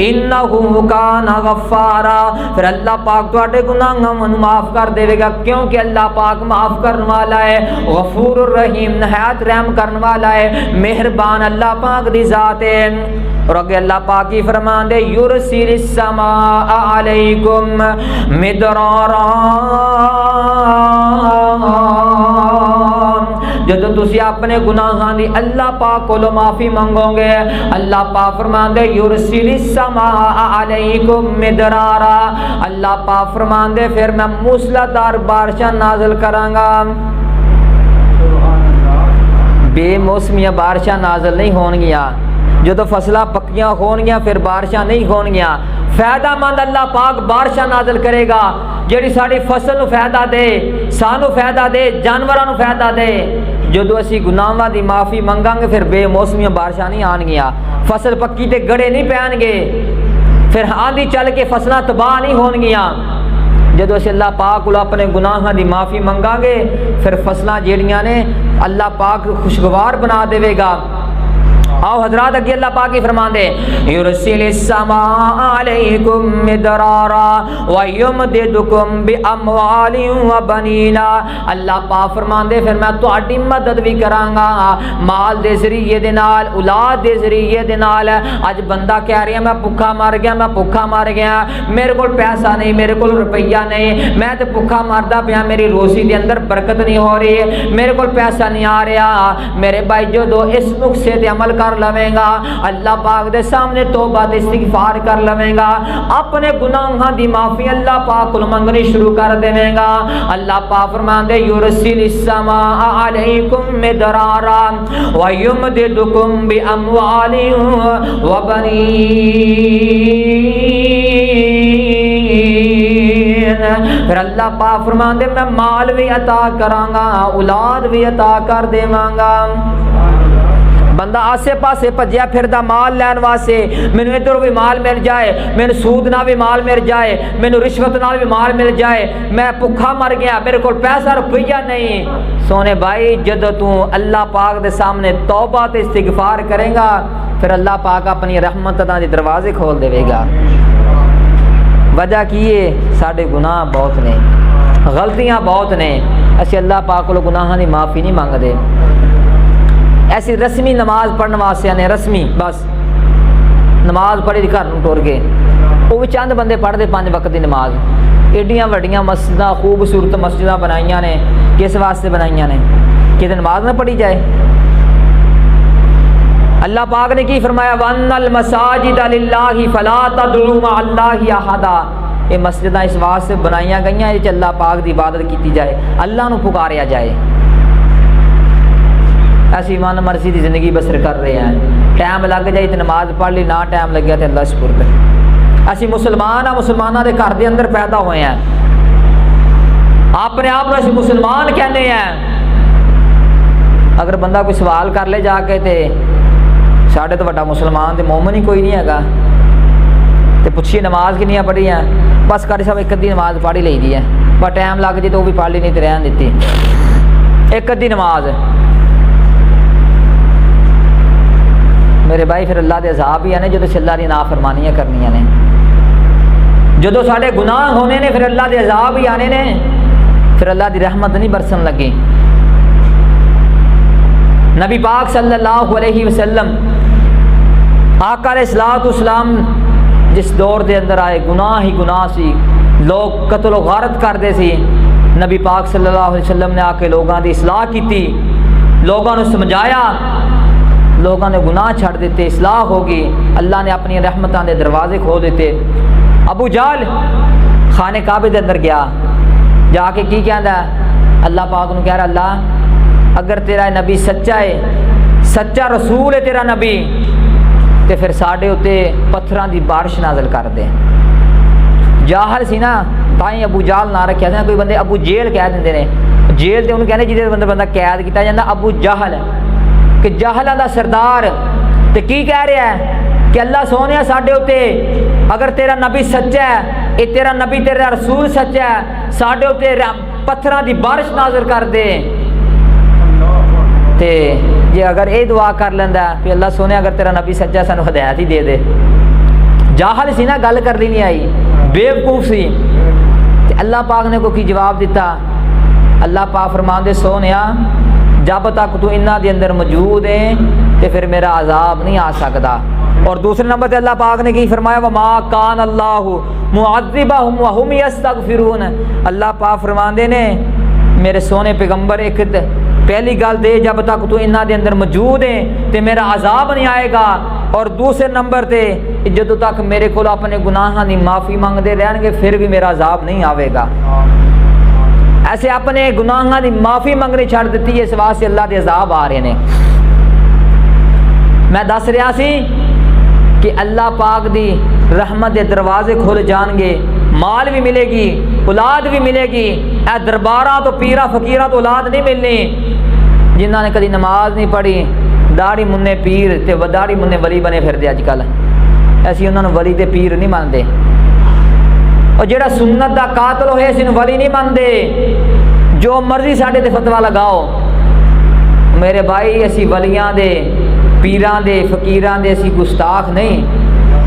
إِنَّهُ كَانَ غَفَّارًا، پھر اللہ پاک تواڈے گناہاں نوں معاف کر دے گا، کیونکہ اللہ پاک معاف کرنے والا ہے، غفور الرحیم نہایت رحم کرنے والا ہے، مہربان اللہ پاک دی ذات ہے۔ اور اگے اللہ پاک کی فرمان دے یرسل السماء علیکم مدرارا، جدو تسی اپنے گناہاں دی اللہ پاک کو معافی منگو گے اللہ پاک فرمان دے یرسل السماء علیکم مدرارا، اللہ پاک فرمان دے پھر میں موسلادھار بارشاں نازل کراں گا۔ بے موسمیاں بارشاں نازل نہیں ہون گیا، جدو فصلہ پکیاں ہون گیا پھر بارشاں نہیں ہون گیا۔ فائدہ مند اللہ پاک بارشاں نازل کرے گا جیڑی ساری فصل نو فائدہ دے، سانو فائدہ دے، جانوراں نو فائدہ دے۔ جدو اسی گناہاں دی معافی منگاں گے پھر بے موسمیاں بارشاں نہیں آن گیا، فصل پکی تے گڑے نہیں پین گے، پھر آندھی چل کے فصلاں تباہ نہیں ہون گیا۔ جدو اسی اللہ پاک کو اپنے گناہاں دی معافی منگاں گے پھر فصلاں جیڑیاں نے اللہ پاک خوشگوار بنا دے گا۔ آؤ حضرات اگے اللہ پاک ہی فرمان دے یرسل السماء علیکم مدرارا ویمددکم باموال وبنین. اللہ پاک فرمان دے پھر میں تہاڈی مدد بھی کراں گا مال دے ذریعے دے نال، اولاد دے ذریعے دے نال. اج بندہ کہہ رہا میں بھوکا مر گیا، میں بھوکا مر گیا، میرے کول پیسہ نہیں، میرے کول روپیہ نہیں، میں تے بھوکا مردا پیا، میری روزی دے اندر برکت نہیں ہو رہی، میرے کول پیسہ نہیں آ رہا. میرے بھائی جو دو اس نقصے تے عمل کر لویں گا، اللہ پاک دے سامنے توبہ تے استغفار کر لویں گا، اپنے گناہاں دی معافی اللہ پاک کول منگنی شروع کر دیویں گا. اللہ پاک فرماندے یرسل السماء علیکم مدرارا ویمددکم باموال وبنین. پھر اللہ پاک فرماندے میں مال بھی عطا کراں گا، اولاد بھی عطا کر دیواں گا. بندہ آسے پاسے بھجیا پھردا مال لین واسطے، مینوں ادھر بھی مال مل جائے، مینوں سود نال بھی مال مل جائے، مینوں رشوت نال بھی مال مل جائے، میں بھوکا مر گیا، میرے کول پیسہ روپیہ نہیں. سونے بھائی جدوں تو اللہ پاک دے سامنے توبہ تے استغفار کرے گا پھر اللہ پاک اپنی رحمت دے دروازے کھول دے گا. وجہ کی ہے ساڈے گناہ بہت نے، غلطیاں بہت نے، اسی اللہ پاک کو گناہاں دی معافی نہیں مانگدے. ایسی رسمی نماز پڑھنے واسطے نے، رسمی بس نماز پڑھی گھر نوں ٹر گئے، وہ بھی چند بندے پڑھتے 5 وقت دی نماز. ایڈیاں وڈیاں مسجداں خوبصورت مسجداں بنائیاں نے، کس واسطے بنائیاں نے کہ نماز نہ پڑھی جائے. اللہ پاک نے کی فرمایا وَأَنَّ الْمَسَاجِدَ لِلَّهِ فَلَا تَدْعُوا مَعَ اللَّهِ أَحَدًا. یہ مسجداں اس واسطے بنائیاں گئیاں کہ اللہ پاک دی عبادت کیتی جائے، اللہ نو پکاریا جائے. ایسی من مرضی دی زندگی بسر کر رہے ہیں، ٹائم لگ جائے تو نماز پڑھ لی، نہ ٹائم لگیا تو اللہ سپرد. اسی مسلمان ہیں، مسلمانوں دے گھر دے اندر پیدا ہوئے ہیں، اپنے آپ کو اسی مسلمان کہنے ہیں. اگر بندہ کوئی سوال کر لے جا کے تے ساڈے تو بڑا مسلمان تے مومن ہی کوئی نہیں ہے گا تے پوچھیے نماز کنیاں پڑھی ہیں، بس کاری صاحب ایک ادھی نماز پڑھ ہی لئی دی ہے، پر ٹائم لگ جائے تو وہ بھی پڑھ لی نہیں تے رہن دیتی ایک ادھی نماز. میرے بھائی پھر اللہ دے عذاب ہی آنے جدو اللہ دی نافرمانیاں کرنیاں نے، جدو ساڈے گناہ ہونے نے پھر اللہ دے عذاب ہی آنے نے، پھر اللہ دی رحمت نہیں برسن لگی. نبی پاک صلی اللہ علیہ وسلم آقا علیہ الصلوۃ والسلام جس دور دے اندر آئے گناہ ہی گناہ سی، لوگ قتل و غارت کرتے سی. نبی پاک صلی اللہ علیہ وسلم نے آ کے لوگاں دی اصلاح کیتی، لوگاں نو سمجھایا، لوگاں نے گناہ چھڑ دیتے، اصلاح ہوگی، اللہ نے اپنی رحمتاں دے دروازے کھول دیتے. ابو جہل خانہ کعبے دے اندر گیا، جا کے کی کہندا ہے اللہ پاک نو کہہ رہا اللہ اگر تیرا نبی سچا ہے، سچا رسول ہے تیرا نبی، تے پھر ساڈے اوتے پتھراں دی بارش نازل کر دے. جاہل سی نا تائیں ابو جہل نہ رکھیا سی. کوئی بندے ابو جیل کہہ دیندے نے، جیل تے انہوں کہنے جہدے بندہ قید کیتا جاندا ابو جہل کہ جہلاں دا سردار. تے کی کہہ رہا ہے کہ اللہ سونیا ساڈے اوتے اگر تیرا نبی سچا ہے، اے تیرا نبی تیرا رسول سچا ہے، ساڈے اوتے پتھراں دی بارش نازل کر دے. تے جے اگر اے دعا کر لیندا کہ اللہ سونے اگر تیرا نبی سچا سانو ہدایت ہی دے دے. جاہل سی نا، گل کر دی نہیں آئی، بے وقوف سی. تے اللہ پاک نے کو کی جواب دیتا؟ اللہ پاک فرماندے سونیا جب تک تو انہاں دے اندر موجود ہے تے پھر میرا عذاب نہیں آ سکدا. اور دوسرے نمبر تے اللہ پاک نے کی فرمایا وما کان اللہ معذبہم وہم یستغفرون. اللہ پاک فرماندے نے میرے سونے پیغمبر ایک پہلی گل دے جب تک تو انہاں دے اندر موجود ہے تے میرا عذاب نہیں آئے گا، اور دوسرے نمبر تے جدوں تک میرے کول اپنے گناہاں دی معافی مانگدے رہن گے پھر بھی میرا عذاب نہیں آوے گا. ایسے اپنے گناہاں دی معافی منگنی چھڑ دیتی ہے، اس واسطے اللہ دے عذاب آ رہے ہیں. میں دس رہا سی کہ اللہ پاک دی رحمت دے دروازے کھل جان گے، مال بھی ملے گی، اولاد بھی ملے گی. اے درباراں تو پیراں فقیراں تو اولاد نہیں ملنی جنہاں نے کدی نماز نہیں پڑھی، داڑھی مننے پیر تے داڑھی مننے ولی بنے پھردے. اج کل ایسی انہاں نوں ولی تے پیر نہیں مانتے، اور جڑا سنت دا قاتل ہوئے اس نوں ولی نہیں مانتے. جو مرضی ساڈے تے فتوا لگاؤ، میرے بھائی اسی ولیاں دے پیراں دے فقیراں دے اسی گستاخ نہیں،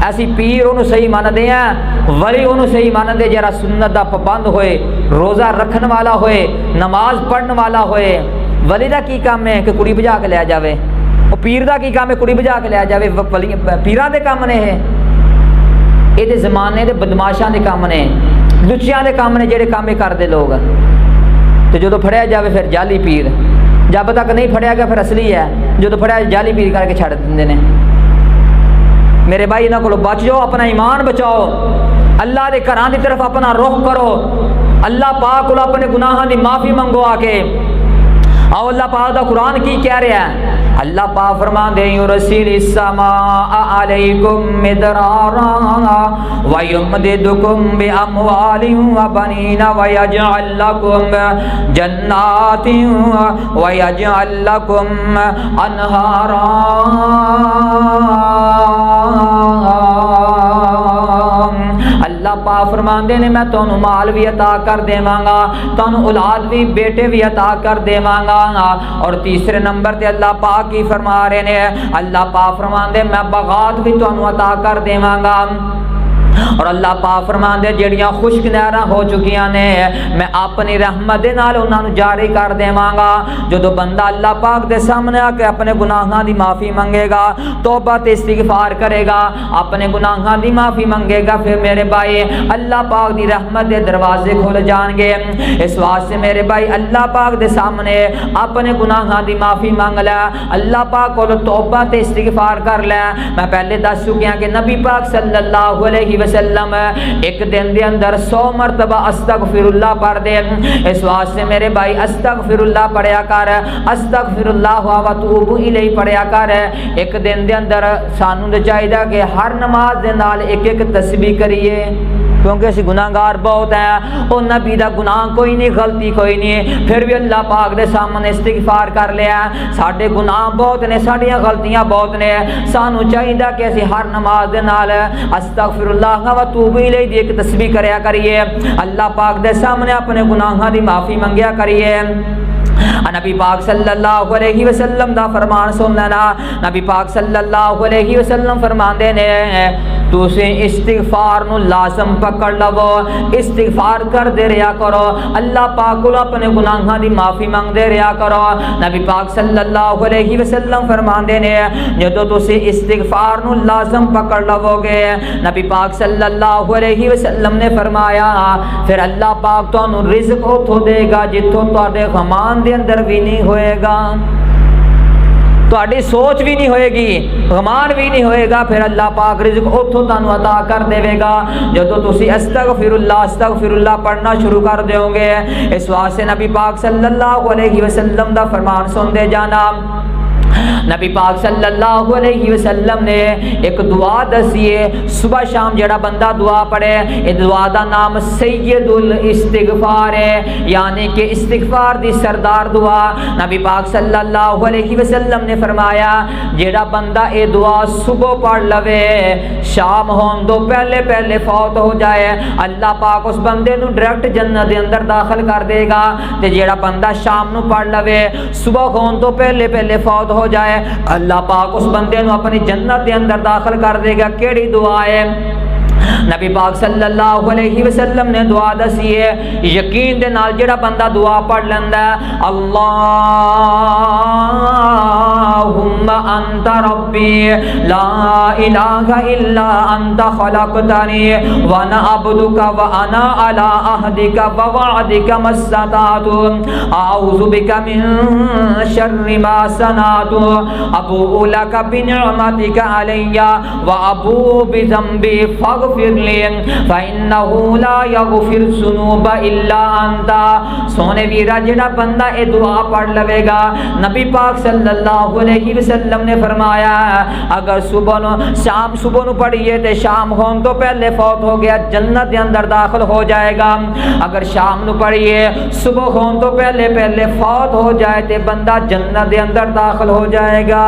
اسی پیر انہوں صحیح مانتے ہیں، ولی انہوں صحیح مانتے جرا سنت دا پابند ہوئے، روزہ رکھن والا ہوئے، نماز پڑھن والا ہوئے۔ ولی دا کی کام ہے کہ کڑی بجا کے لیا جاوے، وہ پیر دا کی کام ہے کڑی بجا کے لیا جاوے، پیراں دے کام نے یہ دے زمانے دے بدماشاں دے کام نے، لچیاں دے کام نے جڑے کام کر دے لوگ۔ تو جدو پھڑیا جاوے پھر جعلی پیر، جب تک نہیں پھڑیا گیا پھر اصلی ہے، جدو پھڑیا جعلی پیر کر کے چھڑ دیں نے۔ میرے بھائی انہاں کو بچ جاؤ، اپنا ایمان بچاؤ، اللہ دے گھراں دی طرف اپنا رخ کرو، اللہ پاک کو اپنے گناہاں دی معافی منگو آ کے۔ اور اللہ پاک دا قرآن کی کہہ رہا ہے؟ اللہ پاک فرمان دے یرسل السماء علیکم مدرارا ویمددکم باموال وبنین ویجعل لکم جنات ویجعل لکم انہارا۔ اللہ پاک فرماندے نے میں تانوں مال بھی عطا کر دیواں گا، تانوں اولاد بھی بیٹے بھی عطا کر دیواں گا۔ اور تیسرے نمبر تے اللہ پاک کی فرما رہے نے، اللہ پاک فرماندے میں باغات بھی تانوں عطا کر دیواں گا۔ اور اللہ پاک فرماندے جڑیاں خشک نہراں ہو چکیاں نے میں اپنی رحمت دے نال انہاں نوں جاری کر دیواں گا۔ جدو بندہ اللہ پاک دے سامنے آ کے اپنے گناہاں دی معافی منگے گا، توبہ تے استغفار کرے گا، اپنے گناہاں دی معافی منگے گا، پھر میرے بھائی اللہ پاک دی رحمت دے دروازے کھل جان گے۔ اس واسطے میرے بھائی اللہ پاک دے سامنے اپنے گناہاں دی معافی مانگ لے، اللہ پاک کو توبہ تے استغفار کر لے۔ میں پہلے دس چکیا کہ نبی پاک صلی اللہ علیہ وسلم ایک دن دے اندر 100 مرتبہ استغفر اللہ پڑھ دے۔ اس واسطے میرے بھائی استغفر اللہ پڑھیا کر، استغفر اللہ و اتوب الیہ پڑھیا کر۔ ایک دن دے اندر سانوں تے چاہیے کہ ہر نماز دے نال ایک ایک تسبیح کریے، کیونکہ اسی گناہگار بہت ہیں، او نبی دا گناہ کوئی نہیں، غلطی کوئی نہیں، پھر بھی اللہ پاک دے سامنے استغفار کر لیا۔ ساڈے گناہ بہت نے، ساڈیاں غلطیاں بہت نے، سانوں چاہیے کہ اسی ہر نماز دے نال استغفر اللہ و اتوب الیہ دی ایک تسبیح کریا کریے، اللہ پاک دے سامنے اپنے گناہاں دی معافی منگیا کریے۔ نبی پاک صلی اللہ علیہ وسلم دا فرمان سننا، نبی پاک صلی اللہ علیہ وسلم فرماندے نے تسی استغفار نو لازم پکڑ لو، استغفار کر دے رہیا کرو، اللہ پاک کو اپنے گناہاں دی معافی منگ دے رہیا کرو۔ نبی پاک صلی اللہ علیہ وسلم فرماندے نے جدو تسی استغفار نو لازم پکڑ لو گے، نبی پاک صلی اللہ علیہ وسلم نے فرمایا پھر اللہ پاک تانوں رزق اتھوں دے گا جتھوں تواڈے گمان دے اندر بھی نہیں ہوئے گا، تواڈی سوچ بھی نہیں ہوئے گی، گمان بھی نہیں ہوئے گا، پھر اللہ پاک رزق اتھوں تانوں عطا کر دے گا جدو تسی استغفر اللہ پڑھنا شروع کر دیو گے۔ اس واسطے نبی پاک صلی اللہ علیہ وسلم دا فرمان سن دے جانا۔ نبی پاک صلی اللہ علیہ وسلم نے ایک دعا دسیے، صبح شام جڑا بندہ دعا پڑھے، یہ دعا دا نام سید الاستغفار ہے، یعنی کہ استغفار دی سردار دعا۔ نبی پاک صلی اللہ علیہ وسلم نے فرمایا جڑا بندہ یہ دعا صبح پڑھ لوے، شام ہون تو پہلے پہلے فوت ہو جائے، اللہ پاک اس بندے نو ڈائریکٹ جنت دے اندر داخل کر دے گا۔ تے جڑا بندہ شام نو پڑھ لوے، صبح ہون تو پہلے پہلے فوت ہو جائے، اللہ پاک اس بندے نو اپنی جنت دے اندر داخل کر دے گا۔ کیڑی دعا ہے؟ نبی پاک صلی اللہ علیہ وسلم نے دعا دسی ہے، یقین دے نال جڑا بندہ دعا پڑھ لیندا ہے، اللہم انت ربی لا الہ الا انت خلقتنی وانا عبدک وانا علی عہدک ووعدک ما استطعت اعوذ بک من شر ما صنعت ابوء لک بنعمتک علی وابوء بذنبی فاغفر لی فإنہ لا یغفر الذنوب الا انت۔ سونے ویرا جڑا بندہ اے دعا پڑھ لوے گا، نبی پاک صلی اللہ علیہ وسلم نے فرمایا اگر صبح نو پڑھیے تے شام ہون تو پہلے فوت ہو گیا، جنت دے اندر داخل ہو جائے گا۔ اگر شام نو پڑھیے صبح ہون تو پہلے پہلے فوت ہو جائے تے بندہ جنت دے اندر داخل ہو جائے گا۔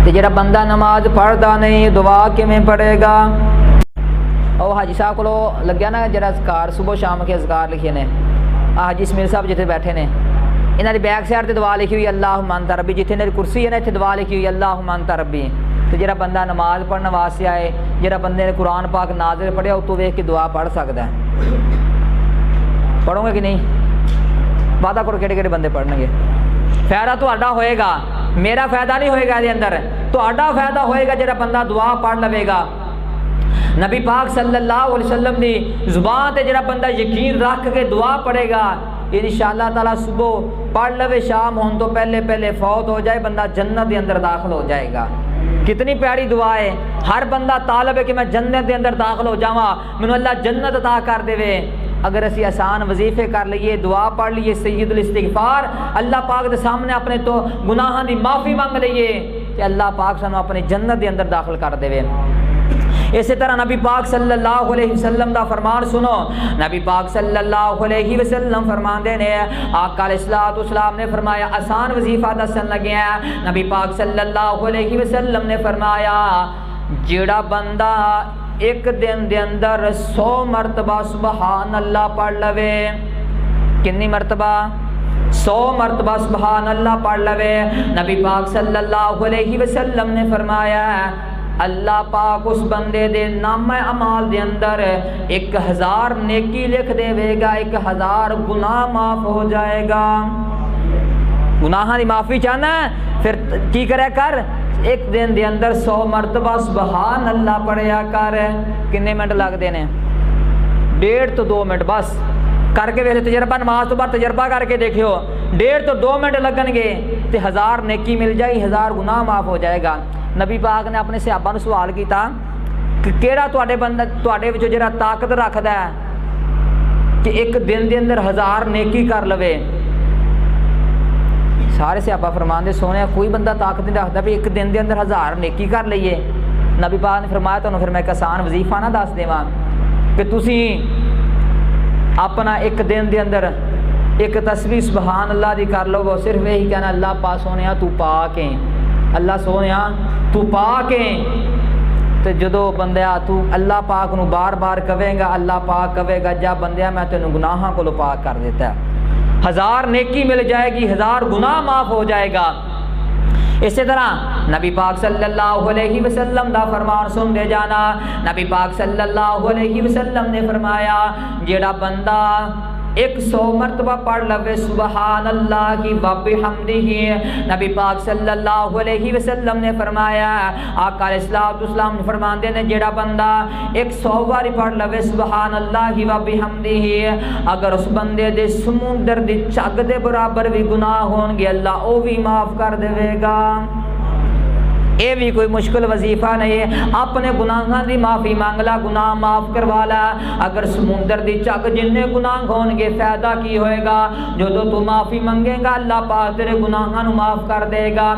تے جڑا بندہ نماز پڑھدا نہیں دعا کیویں پڑھے گا؟ او حاجی صاحب کو لگیا نا جڑا اذکار صبح شام کے اذکار لکھے نے، حاجی اسماعیل صاحب جتنے بیٹھے نے انہاں دی بیک سائڈ تے دعا لکھی ہوئی اللہم انت ربی، جتھے انہاں دی کرسی ہے نا اتنے دعا لکھی ہوئی اللہم انت ربی۔ تو جڑا بندہ نماز پڑھنے واسطے آئے، جڑا بندے نے قرآن پاک نازل پڑھیا اتوں ویکھ کے دعا پڑھ سکتا ہے۔ پڑھو گے کہ نہیں؟ وعدہ کرو کہڑے کہڑے بندے پڑھن گے؟ فائدہ تہاڈا ہوئے گا، میرا فائدہ نہیں ہوئے گا دے اندر، تہاڈا فائدہ ہوئے گا جڑا بندہ دعا پڑھ لوے گا۔ نبی پاک صلی اللہ علیہ وسلم دی زبان تے جڑا بندہ یقین رکھ کے دعا پڑھے گا، انشاءاللہ تعالیٰ صبح پڑھ لوے، شام ہون تو پہلے پہلے فوت ہو جائے، بندہ جنت دے اندر داخل ہو جائے گا۔ کتنی پیاری دعا ہے، ہر بندہ طالب ہے کہ میں جنت دے اندر داخل ہو جاواں، مینوں اللہ جنت عطا کر دے۔ اگر اسی آسان وظیفے کر لئیے، دعا پڑھ لیے، سید الاستغفار اللہ پاک دے سامنے اپنے تو گناہاں دی معافی مانگ لئیے کہ اللہ پاک سانو اپنی جنت دے اندر داخل کر دے۔ اسی طرح نبی پاک صلی اللہ علیہ وسلم دا فرمان سنو، نبی پاک صلی اللہ علیہ وسلم فرماندے نے، آقا علیہ السلام نے فرمایا، آسان وظیفہ دسن لگے ہیں، نبی پاک صلی اللہ علیہ وسلم نے فرمایا جیڑا بندہ ایک دن دے اندر 100 مرتبہ سبحان اللہ پڑھ لوے، کنی مرتبہ؟ 100 مرتبہ سبحان اللہ پڑھ لوے، نبی پاک صلی اللہ علیہ وسلم نے فرمایا اللہ پاک اس بندے دے نامہ اعمال دے اندر 1000 نیکی لکھ دے گا، 1000 گناہ معاف ہو جائے گا۔ گناہاں دی معافی چاہنا ہے پھر کی کرے کر، ایک دن دے اندر 100 مرتبہ سبحان اللہ پڑھیا کر۔ کنے منٹ لگ دینے؟ 1.5 تو 2 منٹ بس کر کے ویسے تجربہ، نماز تو بعد تجربہ کر کے دیکھو، 1.5 تو 2 منٹ لگن گے تے 1000 نیکی مل جائے، 1000 گناہ معاف ہو جائے گا۔ نبی پاک نے اپنے صحابہ نو سوال کیتا کہ کیڑا تواڈے بندہ تواڈے وچوں جڑا طاقت رکھدا ہے کہ ایک دن دے اندر 1000 نیکی کر لوے؟ سارے صحابہ فرماندے سونے کوئی بندہ طاقت نہیں رکھدا بھی ایک دن دے اندر 1000 نیکی کر لئیے۔ نبی پاک نے فرمایا تانوں پھر میں ایک آسان وظیفہ نہ دس دیواں کہ تسی اپنا ایک دن دے اندر ایک تسبیح سبحان اللہ دی کر لو، صرف یہی کہنا اللہ پاک سونیا تو پاک ہے، اللہ سونیا تو پاک ہے۔ تو جدو بندیا تو اللہ پاک نو بار بار کہے گا، اللہ پاک کہے گا جا بندیا میں تینوں گناہاں کو پاک کر دیتا ہے، 1000 نیکی مل جائے گی، 1000 گناہ معاف ہو جائے گا۔ اسی طرح نبی پاک صلی اللہ علیہ وسلم دا فرمان سن دے جانا، نبی پاک صلی اللہ علیہ وسلم نے فرمایا جیڑا بندہ 100 مرتبہ پڑھ لوے سبحان اللہ و بحمدہ، نبی پاک صلی اللہ علیہ وسلم نے فرمایا، آقا علیہ السلام نے فرمان دے نے جیڑا بندہ 100 باری پڑھ لوے سبحان اللہ و بحمدہ، اگر اس بندے دے سمندر دی چگ دے برابر بھی گناہ ہون گے اللہ او بھی معاف کر دے گا۔ اے بھی کوئی مشکل وظیفہ نہیں ہے، اپنے گناہاں دی معافی مانگلا، گناہ معاف کروالا۔ اگر سمندر دی چک جننے گناہ ہون گے فائدہ کی ہوئے گا، جو تو معافی منگے گا اللہ پاک تیرے گناہاں نو معاف کر دے گا۔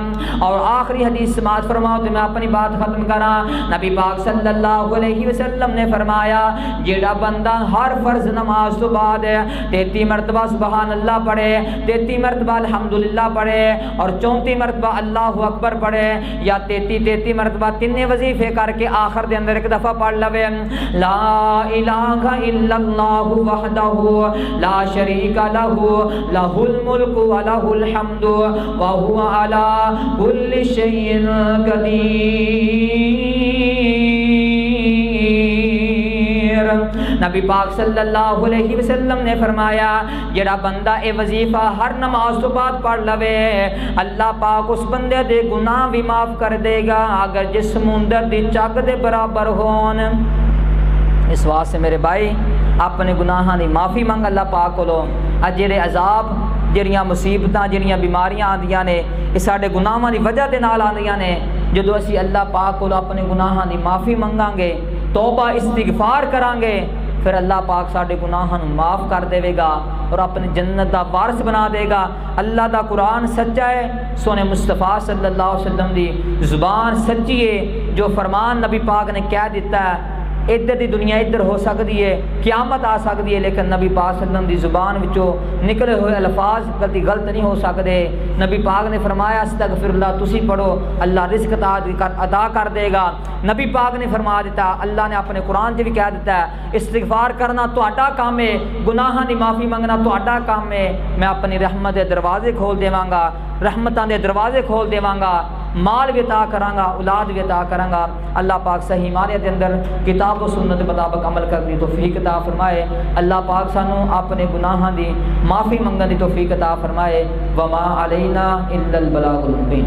اور آخری حدیث سماعت فرماؤ تو میں اپنی بات ختم کراں، نبی پاک صلی اللہ علیہ وسلم نے فرمایا جیڑا بندہ ہر فرض نماز تو بعد 33 مرتبہ سبحان اللہ پڑھے، 33 مرتبہ الحمدللہ پڑھے اور 34 مرتبہ اللہ اکبر پڑھے، یا 33 مرتبہ تینے وظیفے کر کے آخر دے اندر ایک دفعہ پڑھ لوے لا الہ الا اللہ وحدہ لا شریک لہ لہ الملک و لہ الحمد وہو علی کل شیء قدیر۔ نبی پاک صلی اللہ علیہ وسلم نے فرمایا جڑا بندہ اے وظیفہ ہر نماز تو بعد پڑھ لوے اللہ پاک اس بندے دے گناہ بھی معاف کر دے گا اگر جس سمندر دی چگ دے برابر ہون۔ اس واسطے میرے بھائی اپنے گناہاں دی معافی منگ اللہ پاک کولو۔ جڑے عذاب جڑیاں مصیبتاں جڑیاں بیماریاں آندیاں نے یہ ساڈے گناہاں دی وجہ دے نال آندیاں نے، جدو اسی اللہ پاک کولو اپنے گناہاں دی معافی منگاں گے، توبہ استغفار کران گے، پھر اللہ پاک ساڈے گناہاں نو معاف کر دے گا اور اپنے جنت دا وارث بنا دے گا۔ اللہ دا قرآن سچا ہے، سونے مصطفیٰ صلی اللہ علیہ وسلم دی زبان سچی ہے، جو فرمان نبی پاک نے کہہ دیتا ہے ادھر دی دنیا ادھر ہو سکتی ہے، قیامت آ سکتی ہے، لیکن نبی پاک صلی اللہ علیہ وسلم دی زبان وچوں نکلے ہوئے الفاظ کبھی غلط نہیں ہو سکتے۔ نبی پاک نے فرمایا استغفر اللہ تسی پڑھو، اللہ رزق عطا کر دے گا۔ نبی پاک نے فرما دیتا، اللہ نے اپنے قرآن سے بھی کہہ دیتا ہے استغفار کرنا تہاڈا کام ہے، گناہاں دی معافی منگنا تہاڈا کام ہے، میں اپنی رحمت دے دروازے کھول دیواں گا، رحمتاں دے دروازے کھول دیواں گا، مال بھی عطا کراں گا، اولاد بھی عطا کراں گا۔ اللہ پاک صحیح ایمانیت دے اندر کتاب و سنت کے مطابق عمل کرنے کی توفیق عطا فرمائے۔ اللہ پاک سانو اپنے گناہاں دی معافی منگن دی توفیق عطا فرمائے۔ وما علینا الا البلاغ المبین۔